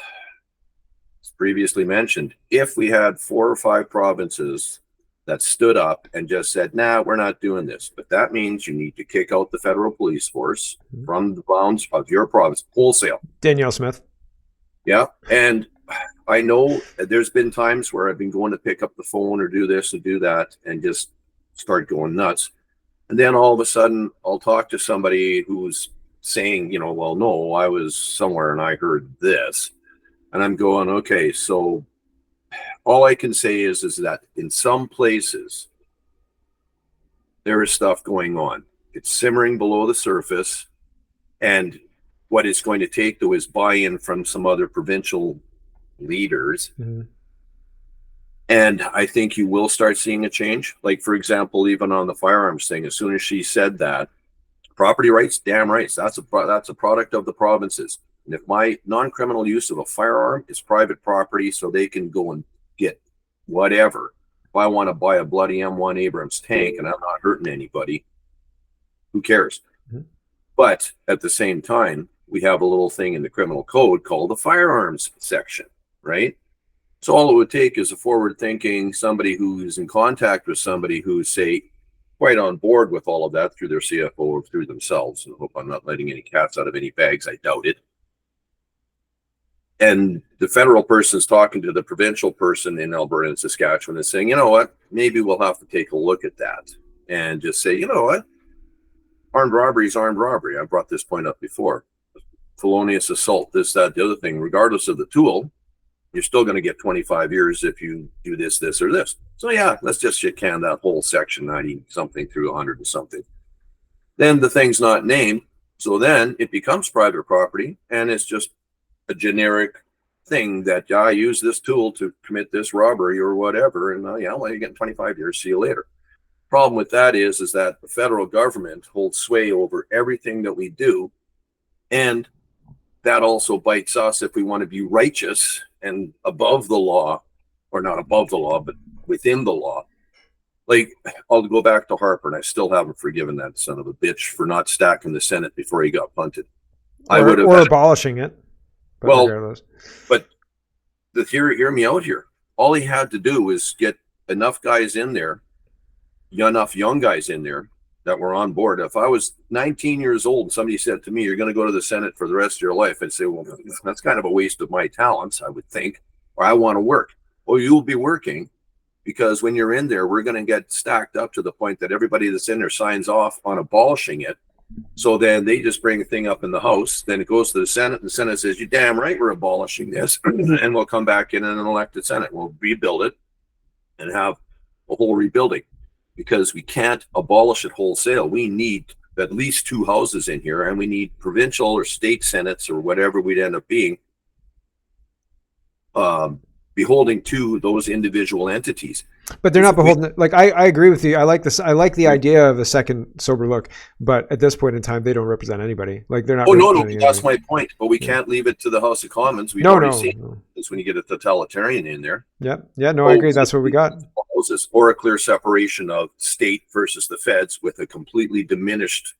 E: as previously mentioned, if we had 4 or 5 provinces that stood up and just said, nah, we're not doing this. But that means you need to kick out the federal police force from the bounds of your province, wholesale.
A: Danielle Smith.
E: Yeah. And I know there's been times where I've been going to pick up the phone or do this and do that and just start going nuts. And then all of a sudden I'll talk to somebody who's saying, well, no, I was somewhere and I heard this. And I'm going, okay, so all I can say is that in some places there is stuff going on. It's simmering below the surface, and what it's going to take though is buy-in from some other provincial leaders.
A: Mm-hmm.
E: And I think you will start seeing a change. Like, for example, even on the firearms thing, as soon as she said that, property rights, damn rights, that's a product of the provinces. And if my non-criminal use of a firearm is private property, so they can go and get whatever. If I want to buy a bloody M1 Abrams tank and I'm not hurting anybody, who cares? Mm-hmm. But at the same time, we have a little thing in the criminal code called the firearms section, right? So all it would take is a forward-thinking somebody who is in contact with somebody who's, say, quite on board with all of that through their CFO or through themselves. And I hope I'm not letting any cats out of any bags. I doubt it. And the federal person's talking to the provincial person in Alberta and Saskatchewan and saying, you know what, maybe we'll have to take a look at that and just say, you know what, armed robbery is armed robbery. I brought this point up before. Felonious assault, this, that, the other thing, regardless of the tool, you're still going to get 25 years if you do this, this, or this. So yeah, let's just shit can that whole section, 90 something through 100 and something. Then the thing's not named. So then it becomes private property, and it's just a generic thing that I use this tool to commit this robbery or whatever. And well, you're getting 25 years. See you later. Problem with that is that the federal government holds sway over everything that we do. And that also bites us if we want to be righteous and above the law, or not above the law, but within the law. Like, I'll go back to Harper, and I still haven't forgiven that son of a bitch for not stacking the Senate before he got punted. I would have
A: or abolishing it. But
E: well,
A: regardless.
E: but hear me out here. All he had to do was get enough guys in there, enough young guys in there that were on board. If I was 19 years old and somebody said to me, "You're going to go to the Senate for the rest of your life," I'd say, "Well, that's kind of a waste of my talents, I would think, or I want to work." Well, you'll be working, because when you're in there, we're going to get stacked up to the point that everybody that's in there signs off on abolishing it. So then they just bring a thing up in the House, then it goes to the Senate, and the Senate says, "You damn right we're abolishing this," and we'll come back in an elected Senate. We'll rebuild it and have a whole rebuilding, because we can't abolish it wholesale. We need at least 2 houses in here, and we need provincial or state senates or whatever we'd end up being, beholding to those individual entities.
A: But they're not beholden. Like I agree with you. I like this. I like the idea of a second sober look, but at this point in time, they don't represent anybody. Like they're not.
E: Oh no,
A: representing
E: that's
A: anybody.
E: my point. But we can't leave it to the House of Commons. We've
A: No,
E: already
A: no,
E: seen
A: no.
E: this when you get a totalitarian in there.
A: Yeah, yeah. No, I agree. That's what we got.
E: Houses, or a clear separation of state versus the feds, with a completely diminished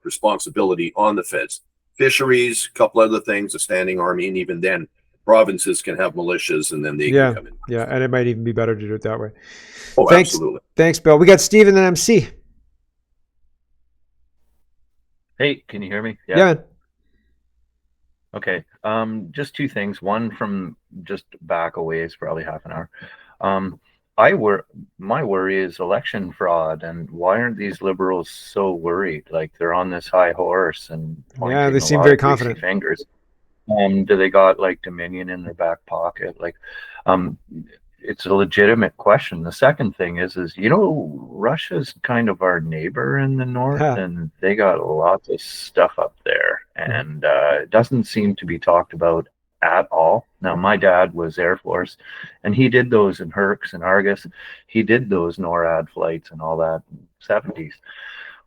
E: responsibility on the feds. Fisheries, a couple other things, a standing army, and even then, provinces can have militias, and then they can come in.
A: Yeah, and it might even be better to do it that way.
E: Oh,
A: thanks,
E: absolutely.
A: Thanks, Bill. We got Steve and then MC.
H: Hey, can you hear me?
A: Yeah.
H: Okay. Just 2 things. One, from just back a ways, probably half an hour. My worry is election fraud, and why aren't these liberals so worried? Like they're on this high horse and
A: they seem very confident.
H: Fingers. Do they got like Dominion in their back pocket? Like, it's a legitimate question. The second thing is Russia's kind of our neighbor in the north, and they got lots of stuff up there, and it doesn't seem to be talked about at all. Now, my dad was Air Force, and he did those in Hercs and Argus. He did those NORAD flights and all that in the 70s.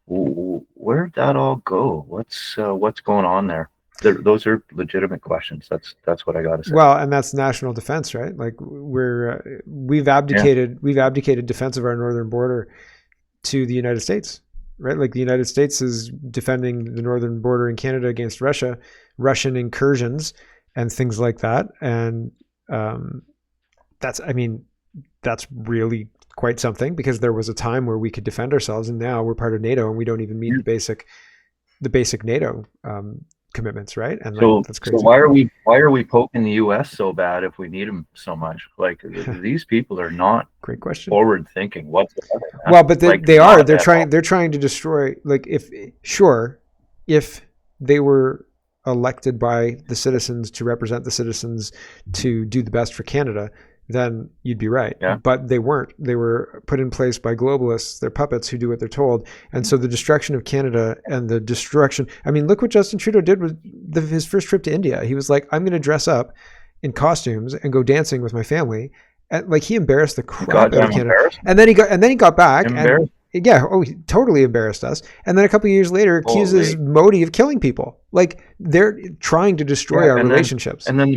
H: Where'd that all go? What's going on there? Those are legitimate questions. That's what I got to say.
A: Well, and that's national defense, right? Like we've abdicated defense of our northern border to the United States, right? Like the United States is defending the northern border in Canada against Russian incursions and things like that. And that's really quite something, because there was a time where we could defend ourselves, and now we're part of NATO and we don't even meet the basic NATO commitments, right? And that's crazy.
H: So why are we poking the U.S. so bad if we need them so much? Like these people are not
A: great question
H: forward thinking whatsoever.
A: Well, but they are. They're trying to destroy. Like if they were elected by the citizens to represent the citizens to do the best for Canada, then you'd be right.
H: Yeah.
A: But they weren't. They were put in place by globalists. They're puppets who do what they're told. And so the destruction of Canada and the destruction, I mean, look what Justin Trudeau did with his first trip to India. He was like, I'm going to dress up in costumes and go dancing with my family. And like he embarrassed the crap out of Canada. And then he got back. He totally embarrassed us. And then a couple of years later, accuses Modi of killing people. Like they're trying to destroy our relationships.
H: And then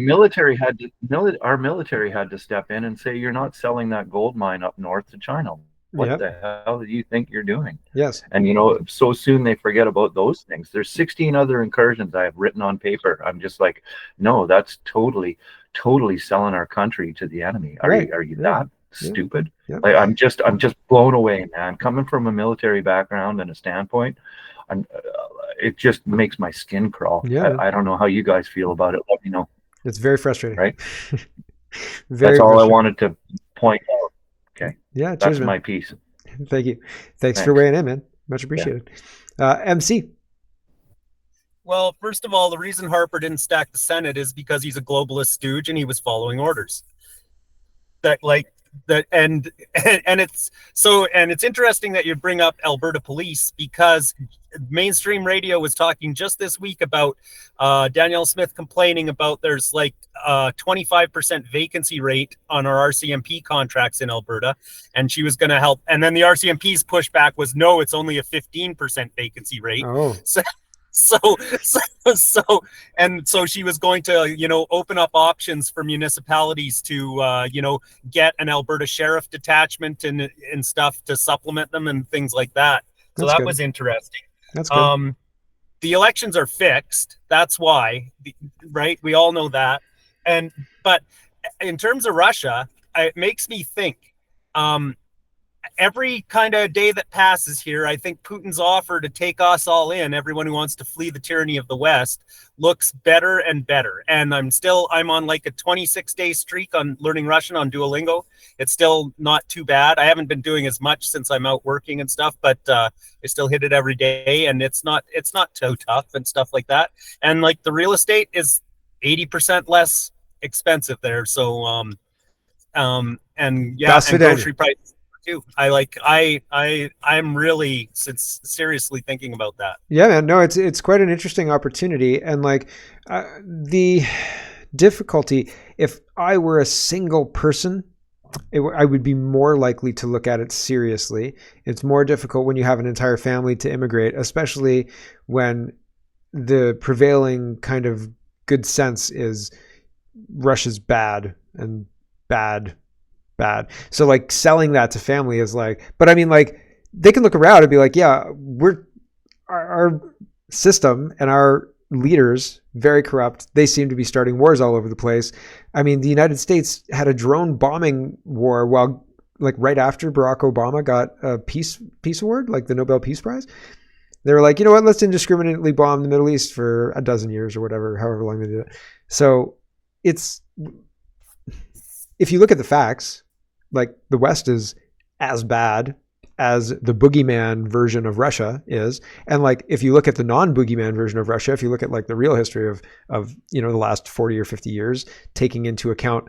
H: our military had to step in and say, "You're not selling that gold mine up north to China. What the hell do you think you're doing?"
A: Yes.
H: And so soon they forget about those things. There's 16 other incursions I have written on paper. I'm just like, no, that's totally selling our country to the enemy. Are you that stupid?
A: Yeah.
H: Like I'm just blown away, man. Coming from a military background and a standpoint, it just makes my skin crawl.
A: Yeah.
H: I don't know how you guys feel about it. Let me know.
A: It's very frustrating,
H: right?
A: Very
H: That's all I wanted to point out. Okay.
A: Yeah,
H: that's
A: cheers,
H: my piece.
A: Thank you. Thanks for weighing in, man. Much appreciated. MC.
C: Well, first of all, the reason Harper didn't stack the Senate is because he's a globalist stooge and he was following orders. And it's interesting that you bring up Alberta police, because mainstream radio was talking just this week about Danielle Smith complaining about there's like 25% vacancy rate on our RCMP contracts in Alberta, and she was going to help. And then the RCMP's pushback was, no, it's only a 15% vacancy rate.
A: Oh.
C: So she was going to, open up options for municipalities to, get an Alberta sheriff detachment and stuff to supplement them and things like that. So that was interesting.
A: That's good.
C: the elections are fixed. That's why, right? We all know that. But in terms of Russia, it makes me think. Every kind of day that passes here, I think Putin's offer to take us all in, everyone who wants to flee the tyranny of the West, looks better and better. And I'm on like a 26-day streak on learning Russian on Duolingo. It's still not too bad. I haven't been doing as much since I'm out working and stuff, but I still hit it every day, and it's not too tough and stuff like that. And like the real estate is 80% less expensive there. So and grocery prices too. I'm really seriously thinking about that.
A: Yeah, man. No, it's quite an interesting opportunity, and like the difficulty. If I were a single person, I would be more likely to look at it seriously. It's more difficult when you have an entire family to immigrate, especially when the prevailing kind of good sense is Russia's bad and bad. So like selling that to family is like, but I mean, like they can look around and be like, yeah, our system and our leaders very corrupt. They seem to be starting wars all over the place. I mean, the United States had a drone bombing war while like right after Barack Obama got a peace award, like the Nobel Peace Prize. They were like, you know what, let's indiscriminately bomb the Middle East for a dozen years or whatever, however long they did it. So it's, if you look at the facts, like the West is as bad as the boogeyman version of Russia is. And like, if you look at the non-boogeyman version of Russia, if you look at like the real history of, you know, the last 40 or 50 years, taking into account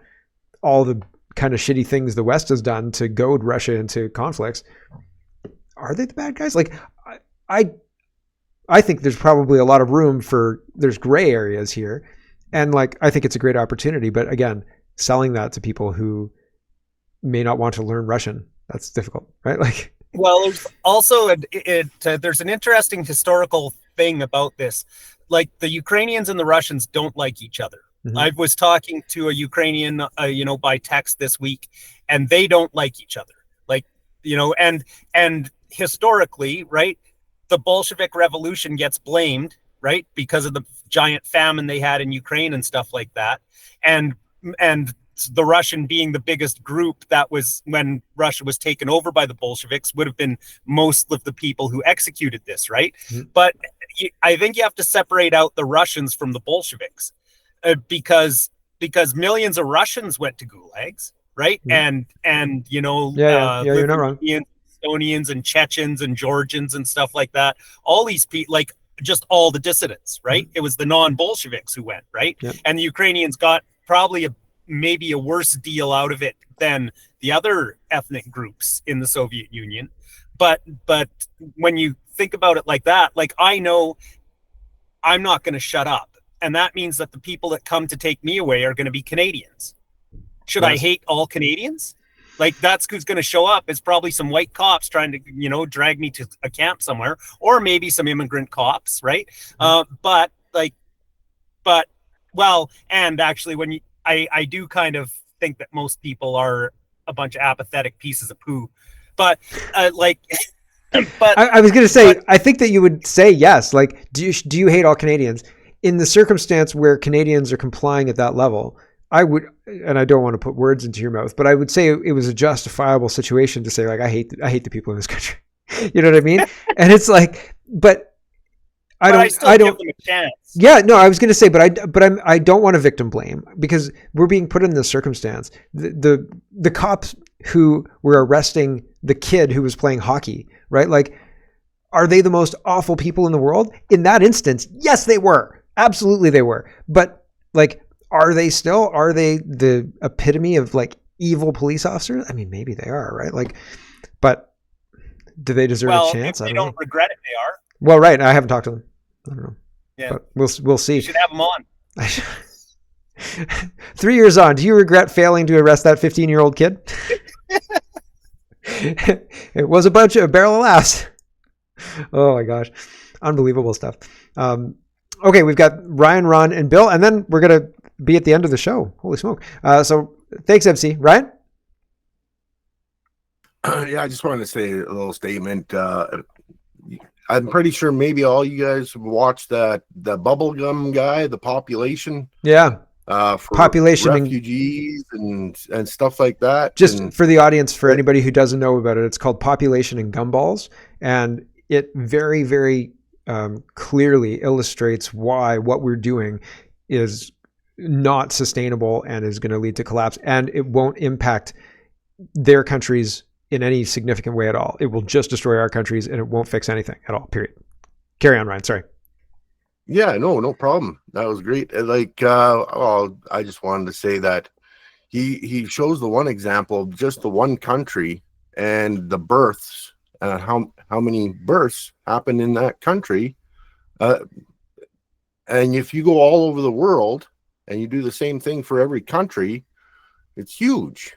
A: all the kind of shitty things the West has done to goad Russia into conflicts, are they the bad guys? Like, I think there's probably a lot of room for, there's gray areas here. And like, I think it's a great opportunity, but again, selling that to people who may not want to learn Russian, that's difficult, right? Like,
C: well, there's also there's an interesting historical thing about this. Like the Ukrainians and the Russians don't like each other. Mm-hmm. I was talking to a Ukrainian, by text this week, and they don't like each other. Like, and historically, right, the Bolshevik Revolution gets blamed, right, because of the giant famine they had in Ukraine and stuff like that, and the Russian being the biggest group, that was when Russia was taken over by the Bolsheviks, would have been most of the people who executed this, right? Mm-hmm. But I think you have to separate out the Russians from the Bolsheviks, because millions of Russians went to gulags, right? Mm-hmm. And you're not wrong. Estonians and Chechens and Georgians and stuff like that. All these people, like just all the dissidents, right? Mm-hmm. It was the non-Bolsheviks who went, right? Yep. And the Ukrainians got probably maybe a worse deal out of it than the other ethnic groups in the Soviet Union. But when you think about it like that, like I know I'm not going to shut up. And that means that the people that come to take me away are going to be Canadians. Should I hate all Canadians? Like that's who's going to show up. It's probably some white cops trying to, drag me to a camp somewhere, or maybe some immigrant cops, right? And actually when I do kind of think that most people are a bunch of apathetic pieces of poo, but I
A: was going to say, I think that you would say yes. Like, do you hate all Canadians? In the circumstance where Canadians are complying at that level, I would, and I don't want to put words into your mouth, but I would say it was a justifiable situation to say like, I hate the people in this country. You know what I mean? And it's like, but I don't give them a chance. Yeah, no, I was going to say, I don't want to victim blame, because we're being put in this circumstance. The cops who were arresting the kid who was playing hockey, right? Like, are they the most awful people in the world? In that instance, yes, they were. Absolutely, they were. But like, are they the epitome of like evil police officers? I mean, maybe they are, right? Like, but do they deserve a chance?
C: If they don't regret it, they are.
A: Well, right. I haven't talked to them. I don't know.
C: Yeah.
A: But we'll see.
C: You should have them on.
A: 3 years on, do you regret failing to arrest that 15-year-old kid? It was a barrel of laughs. Oh my gosh. Unbelievable stuff. Okay, we've got Ryan, Ron, and Bill, and then we're going to be at the end of the show. Holy smoke. So thanks, MC. Ryan?
G: Yeah, I just wanted to say a little statement. I'm pretty sure maybe all you guys have watched the bubblegum guy, the population.
A: Yeah.
G: For
A: Population
G: refugees and stuff like that.
A: Just
G: and
A: for the audience, for anybody who doesn't know about it, it's called Population and Gumballs, and it very, very clearly illustrates why what we're doing is not sustainable and is going to lead to collapse, and it won't impact their countries in any significant way at all. It will just destroy our countries, and it won't fix anything at all. Period. Carry on, Ryan. Sorry.
G: Yeah, no problem. That was great. Like, I just wanted to say that he shows the one example of just the one country and the births, how many births happen in that country. And if you go all over the world and you do the same thing for every country, it's huge.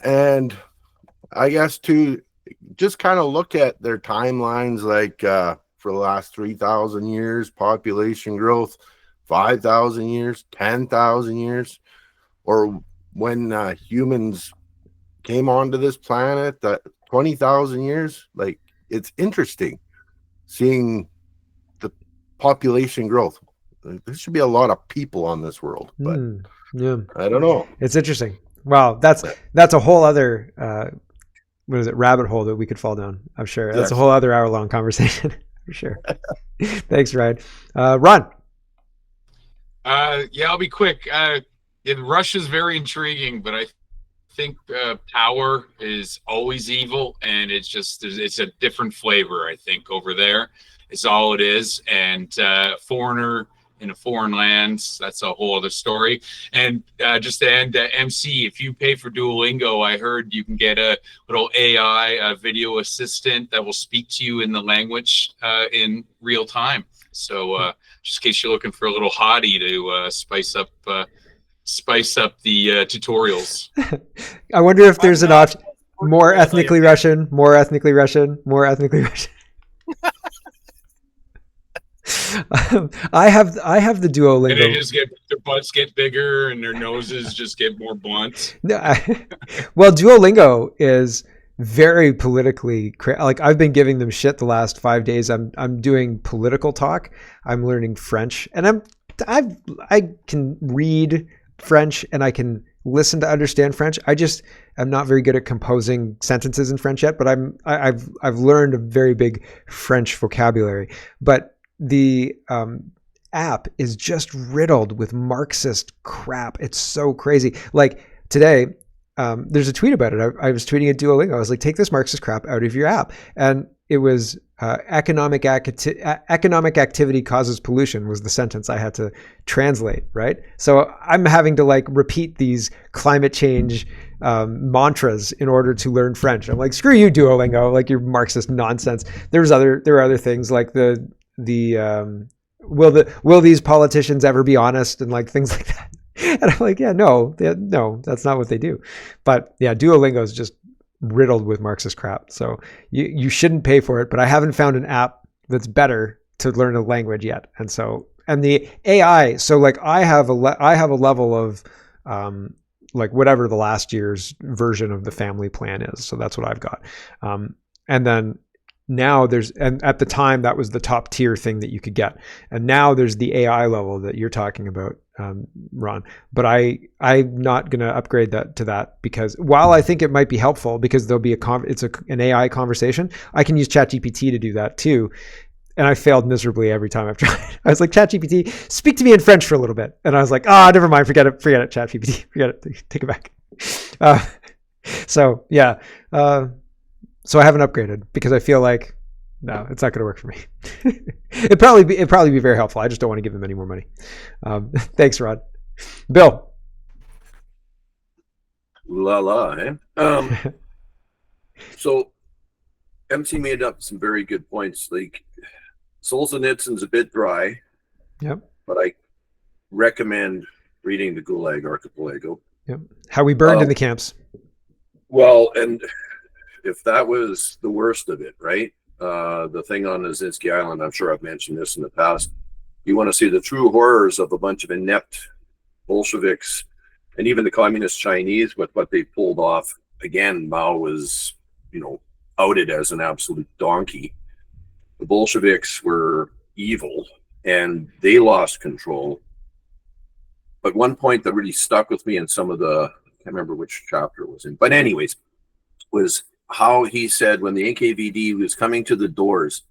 G: And I guess to just kind of look at their timelines, like for the last 3,000 years, population growth, 5,000 years, 10,000 years, or when humans came onto this planet, that 20,000 years. Like, it's interesting seeing the population growth. There should be a lot of people on this world, but
A: yeah,
G: I don't know.
A: It's interesting. Wow, that's a whole other what is it, rabbit hole that we could fall down. I'm sure that's a whole other hour-long conversation. For sure. Thanks, Ryan. Ron.
D: Yeah, I'll be quick. Russia's very intriguing, but I think power is always evil, and it's a different flavor. I think over there is all it is, and foreigner in a foreign land, that's a whole other story. And just to end, MC, if you pay for Duolingo, I heard you can get a little AI video assistant that will speak to you in the language in real time. So just in case you're looking for a little hottie to spice up the tutorials.
A: I wonder if there's an option: more ethnically Russian, more ethnically Russian, more ethnically Russian. I have the Duolingo.
D: And they just their butts get bigger and their noses just get more blunt.
A: Well, Duolingo is very politically like, I've been giving them shit the last 5 days. I'm doing political talk. I'm learning French, and I can read French and I can listen to understand French. I'm not very good at composing sentences in French yet, but I've learned a very big French vocabulary. But the app is just riddled with Marxist crap. It's so crazy. Like today, there's a tweet about it. I was tweeting at Duolingo. I was like, take this Marxist crap out of your app. And it was economic activity causes pollution was the sentence I had to translate, right? So I'm having to like repeat these climate change mantras in order to learn French. I'm like, screw you, Duolingo, like your Marxist nonsense. There were other things like will these politicians ever be honest, and like things like that. And I'm like, no, that's not what they do. But yeah, Duolingo is just riddled with Marxist crap. So you shouldn't pay for it, but I haven't found an app that's better to learn a language yet. And the AI, so like I have a level of like whatever the last year's version of the family plan is. So that's what I've got. And then now and at the time that was the top tier thing that you could get. And now there's the AI level that you're talking about, Ron. But I'm not going to upgrade that to that, because while I think it might be helpful because there'll be an AI conversation, I can use ChatGPT to do that too. And I failed miserably every time I've tried. I was like, ChatGPT, speak to me in French for a little bit. And I was like, never mind, forget it, ChatGPT, forget it, take it back. So yeah. So I haven't upgraded because I feel like, no, it's not going to work for me. It'd probably be very helpful. I just don't want to give them any more money. Thanks, Rod. Bill.
E: So MC made up some very good points. Like Solzhenitsyn's a bit dry.
A: Yep.
E: But I recommend reading the Gulag Archipelago.
A: Yep. How we burned in the camps.
E: Well, and if that was the worst of it, right? The thing on Azinsky Island, I'm sure I've mentioned this in the past. You want to see the true horrors of a bunch of inept Bolsheviks and even the communist Chinese with what they pulled off. Again, Mao was, outed as an absolute donkey. the Bolsheviks were evil and they lost control. But one point that really stuck with me in some of the, I can't remember which chapter it was in, but anyways, was how he said when the NKVD was coming to the doors,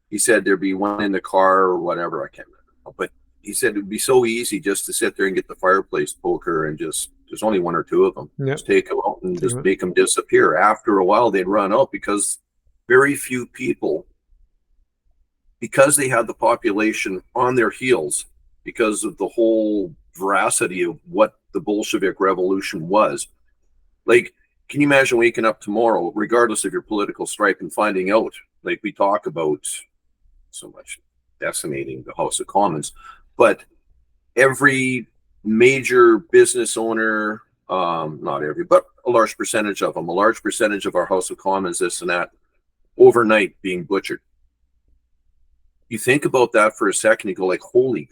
E: he said there'd be one in the car or whatever, I can't remember, but he said it'd be so easy just to sit there and get the fireplace poker and just, there's only one or two of them. Yep. Just take them out and just make them disappear. After a while, they'd run out because very few people, because they had the population on their heels, because of the whole veracity of what the Bolshevik Revolution was. Like, can you imagine waking up tomorrow, regardless of your political stripe, and finding out, like we talk about so much decimating the House of Commons, but every major business owner, not every, but a large percentage of them, a large percentage of our House of Commons, this and that, overnight being butchered. You think about that for a second, you go like, holy,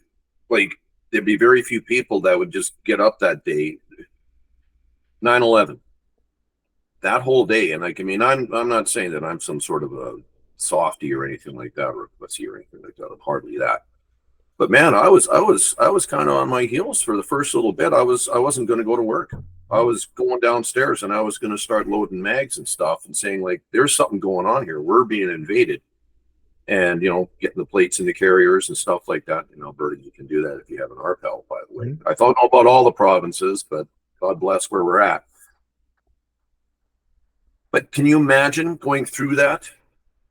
E: like there'd be very few people that would just get up that day. 9/11, that whole day. And like, I mean, I'm not saying that I'm some sort of a softy or anything like that, or a pussy or anything like that. I'm hardly that. But man, I was kind of on my heels for the first little bit. I wasn't going to go to work. I was going downstairs and I was going to start loading mags and stuff and saying like, there's something going on here. We're being invaded. And, you know, getting the plates in the carriers and stuff like that. In Alberta, you can do that if you have an RPEL, by the way. I thought about all the provinces, but God bless where we're at. But can you imagine going through that?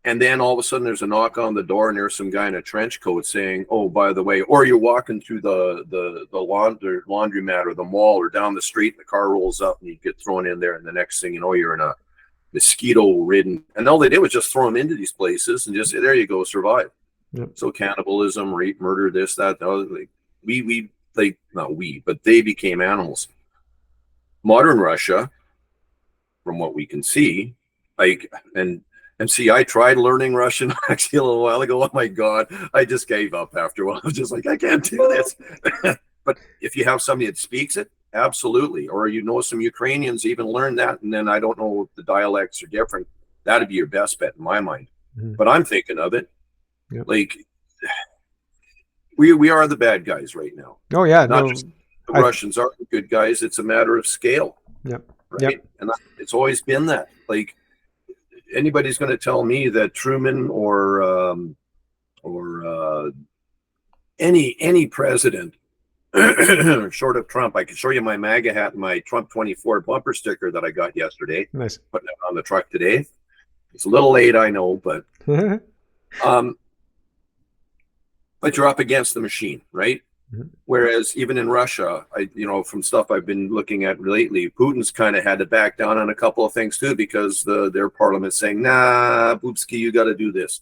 E: And then all of a sudden there's a knock on the door and there's some guy in a trench coat saying, oh, by the way, or you're walking through the laundromat or the mall or down the street and the car rolls up and you get thrown in there and the next thing you know, you're in a mosquito-ridden, and all they did was just throw them into these places and just say, there you go, survive. Yep. So cannibalism, rape, murder, this, that, like but they became animals. Modern Russia, from what we can see, like, and see, I tried learning Russian actually a little while ago. Oh my God, I just gave up after a while. I was just like, I can't do this. But if you have somebody that speaks it, absolutely. Or you know some Ukrainians even learn that, and then I don't know if the dialects are different. That'd be your best bet in my mind. But I'm thinking of it. Yep. Like we are the bad guys right now.
A: Oh yeah,
E: not just the Russians are the good guys. It's a matter of scale. Yep. Right. Yep. And it's always been that. Like anybody's going to tell me that Truman or any president short of Trump, I can show you my MAGA hat and my Trump 24 bumper sticker that I got yesterday. Nice. Putting it on the truck today. It's a little late, I know, but but you're up against the machine, right? Whereas even in Russia, from stuff I've been looking at lately, Putin's kind of had to back down on a couple of things too, because their parliament's saying, nah, Boobski, you got to do this.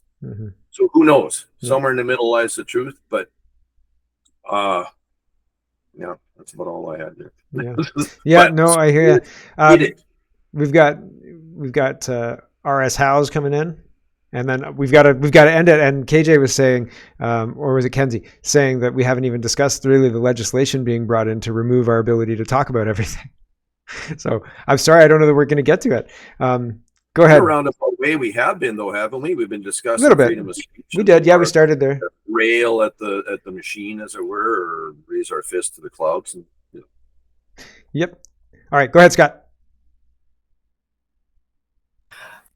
E: So who knows? Somewhere in the middle lies the truth, but yeah, that's about all I had there.
A: Yeah, no, I hear you. We've got RS Howe's coming in, and then we've got to end it. And KJ was saying, or was it Kenzie, saying that we haven't even discussed really the legislation being brought in to remove our ability to talk about everything. So I'm sorry, I don't know that we're going to get to it. Go ahead.
E: Around a way we have been though, haven't we? We've been discussing
A: a little bit. Freedom of speech. We did, yeah. We started there.
E: Rail at the machine, as it were, or raise our fist to the clouds. And,
A: Yep. All right, go ahead, Scott.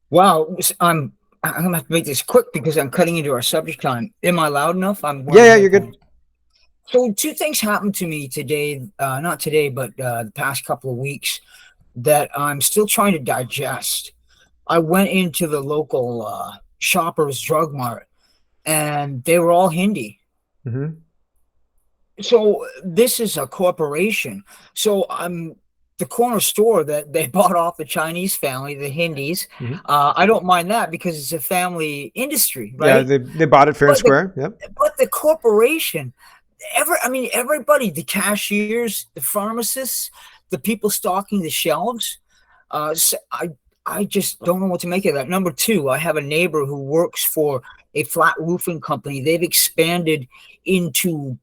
F: Wow, I'm gonna have to make this quick because I'm cutting into our subject line. Am I loud enough?
A: Yeah, you're good.
F: So two things happened to me today, not today, but the past couple of weeks that I'm still trying to digest. I went into the local Shoppers Drug Mart, and they were all Hindi. So this is a corporation. So the corner store that they bought off the Chinese family, the Hindis. I don't mind that because it's a family industry, right?
A: Yeah, they bought it fair and square. Yep.
F: But the corporation, everybody, the cashiers, the pharmacists, the people stocking the shelves. So I just don't know what to make of that. Number two, I have a neighbor who works for a flat roofing company. They've expanded into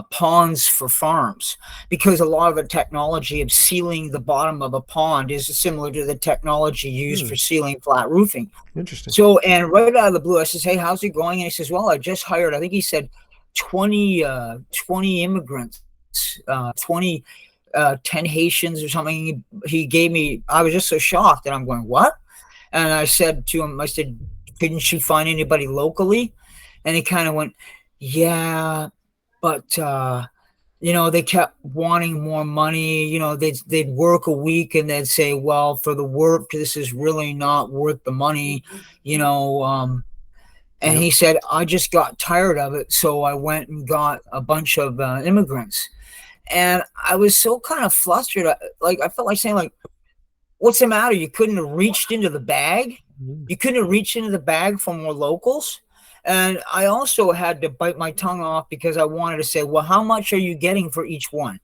F: ponds for farms, because a lot of the technology of sealing the bottom of a pond is similar to the technology used for sealing flat roofing.
A: Interesting.
F: So, and right out of the blue, I says, hey, how's it going? And he says, well, I just hired, I think he said 20 immigrants, 20 10 Haitians or something. He gave me, I was just so shocked, and I'm going, what? And I said to him, I said, couldn't you find anybody locally? And he kind of went, yeah, but you know, they kept wanting more money. You know, they'd work a week and they'd say, well, for the work, this is really not worth the money, you know. And he said, I just got tired of it, so I went and got a bunch of immigrants. And I was so kind of flustered. Like, I felt like saying, like, what's the matter? You couldn't have reached into the bag? You couldn't have reached into the bag for more locals? And I also had to bite my tongue off, because I wanted to say, well, how much are you getting for each one?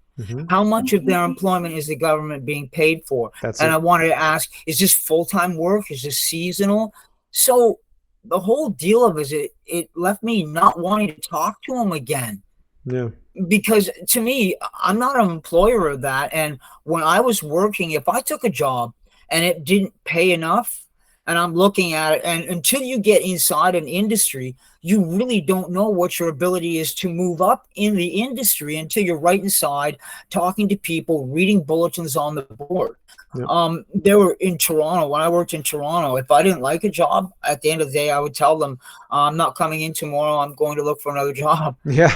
F: How much of their employment is the government being paid for? I wanted to ask, is this full-time work? Is this seasonal? So the whole deal of it left me not wanting to talk to him again.
A: Yeah.
F: Because to me, I'm not an employer of that. And when I was working, if I took a job and it didn't pay enough, and I'm looking at it, and until you get inside an industry, you really don't know what your ability is to move up in the industry until you're right inside, talking to people, reading bulletins on the board. Yep. They were in Toronto. When I worked in Toronto, if I didn't like a job, at the end of the day, I would tell them, I'm not coming in tomorrow. I'm going to look for another job.
A: Yeah,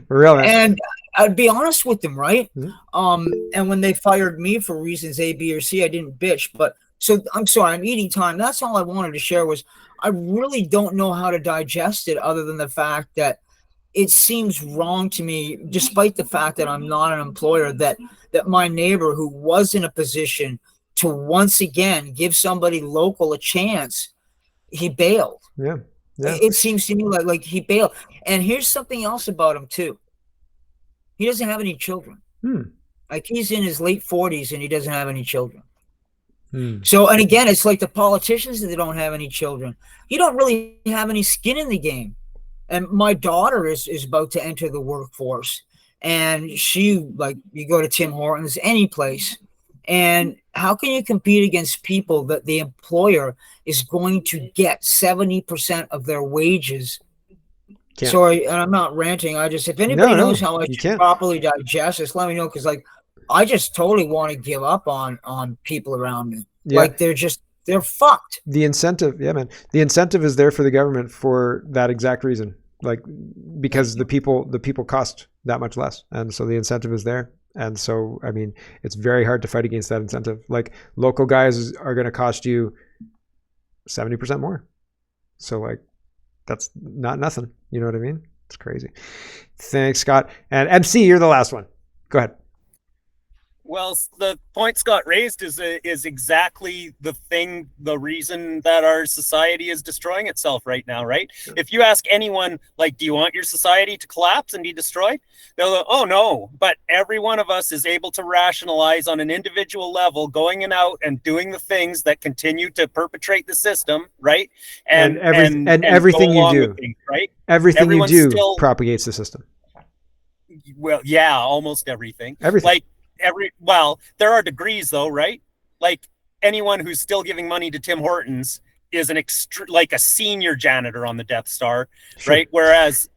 A: really.
F: And I'd be honest with them, right? And when they fired me for reasons A, B, or C, I didn't bitch. But so I'm sorry, I'm eating time. That's all I wanted to share was I really don't know how to digest it, other than the fact that it seems wrong to me, despite the fact that I'm not an employer, that my neighbor, who was in a position to once again give somebody local a chance, he bailed.
A: Yeah.
F: It seems to me like he bailed. And here's something else about him too. He doesn't have any children. Like, he's in his late 40s and he doesn't have any children. So, and again, it's like the politicians that don't have any children. You don't really have any skin in the game. And my daughter is about to enter the workforce, and she, like, you go to Tim Hortons, any place, and how can you compete against people that the employer is going to get 70% of their wages?
A: Can't.
F: Sorry, and I'm not ranting. I just, if anybody knows how I should properly digest this, let me know, because, like, I just totally want to give up on people around me. Yeah. Like, they're fucked.
A: The incentive, yeah, man. The incentive is there for the government for that exact reason. Like, because the people cost that much less, and so the incentive is there. And so, I mean, it's very hard to fight against that incentive. Like, local guys are going to cost you 70% more. So, like, that's not nothing. You know what I mean? It's crazy. Thanks, Scott. And MC, you're the last one. Go ahead.
C: Well, the point Scott raised is exactly the reason that our society is destroying itself right now, right? Sure. If you ask anyone, like, do you want your society to collapse and be destroyed? They'll go, oh, no. But every one of us is able to rationalize on an individual level, going out and doing the things that continue to perpetrate the system, right? And
A: everything you do,
C: things, right?
A: Everything Everyone's you do propagates the system.
C: Well, yeah, almost everything.
A: Everything.
C: There are degrees though, right? Like, anyone who's still giving money to Tim Hortons is like a senior janitor on the Death Star, sure. Right? Whereas,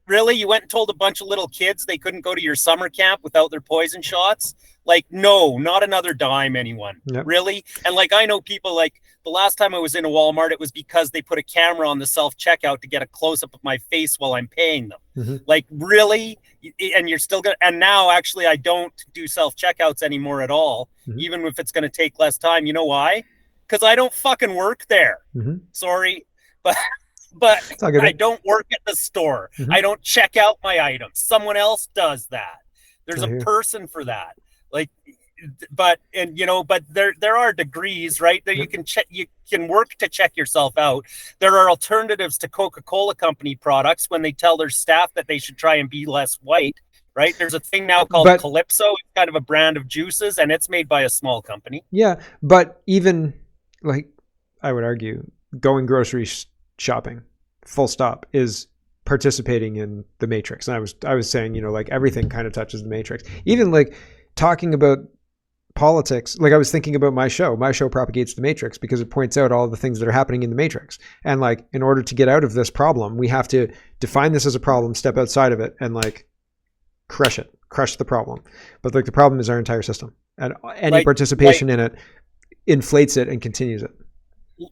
C: really, you went and told a bunch of little kids they couldn't go to your summer camp without their poison shots? Like, no, not another dime, anyone. Yep. Really? And, like, I know people, like, the last time I was in a Walmart, it was because they put a camera on the self-checkout to get a close-up of my face while I'm paying them. Mm-hmm. Like, really? And you're still going to... And now, actually, I don't do self-checkouts anymore at all, even if it's going to take less time. You know why? Because I don't fucking work there. Mm-hmm. Sorry. But I don't work at the store. Mm-hmm. I don't check out my items. Someone else does that. There's a person for that. Like, but there are degrees, right? That you can work to check yourself out. There are alternatives to Coca-Cola company products when they tell their staff that they should try and be less white, right? There's a thing now called Calypso. It's kind of a brand of juices, and it's made by a small company.
A: Yeah, but even, like, I would argue, going grocery shopping, full stop, is participating in the matrix. And I was saying, like everything kind of touches the matrix. Even like talking about politics, like I was thinking about my show propagates the matrix because it points out all the things that are happening in the matrix. And like, in order to get out of this problem, we have to define this as a problem, step outside of it, and like crush the problem. But like the problem is our entire system, and any participation in it inflates it and continues it.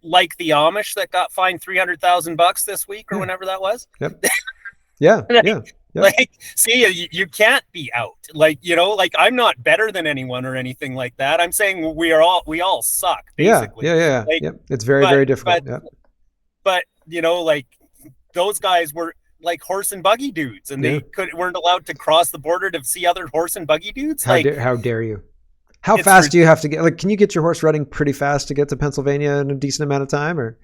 C: Like the Amish that got fined $300,000 this week or whenever that was.
A: Yep. Yeah.
C: Yep. Like, see, you can't be out. Like, like I'm not better than anyone or anything like that. I'm saying we all suck, basically.
A: Yeah. Like, yep. It's very, very difficult.
C: But like those guys were like horse and buggy dudes, and they weren't allowed to cross the border to see other horse and buggy dudes.
A: How dare you? How fast do you have to get? Like, can you get your horse running pretty fast to get to Pennsylvania in a decent amount of time? Or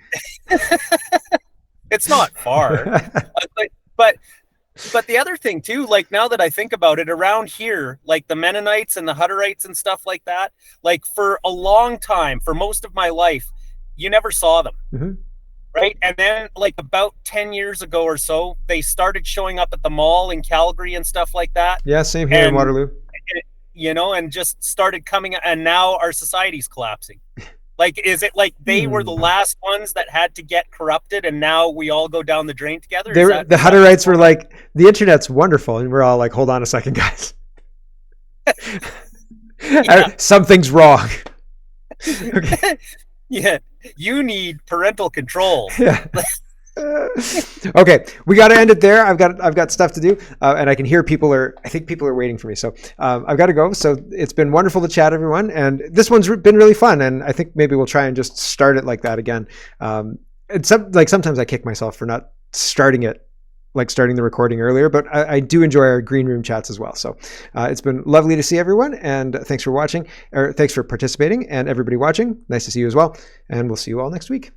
C: it's not far. But the other thing too, like now that I think about it, around here, like the Mennonites and the Hutterites and stuff like that, like for a long time, for most of my life, you never saw them.
A: Mm-hmm.
C: Right. And then like about 10 years ago or so, they started showing up at the mall in Calgary and stuff like that.
A: Yeah, same here in Waterloo.
C: And just started coming, and now our society's collapsing. Like, is it like they were the last ones that had to get corrupted, and now we all go down the drain together?
A: The Hutterites were like, the internet's wonderful, and we're all like, hold on a second, guys. Something's wrong.
C: Okay. Yeah, you need parental control.
A: Yeah. Okay, we got to end it there. I've got stuff to do, and I can hear I think people are waiting for me. So I've got to go. So it's been wonderful to chat, everyone. And this one's been really fun. And I think maybe we'll try and just start it like that again. Sometimes I kick myself for not starting it, like starting the recording earlier, but I do enjoy our green room chats as well. So it's been lovely to see everyone, and thanks for watching, or thanks for participating, and everybody watching. Nice to see you as well. And we'll see you all next week.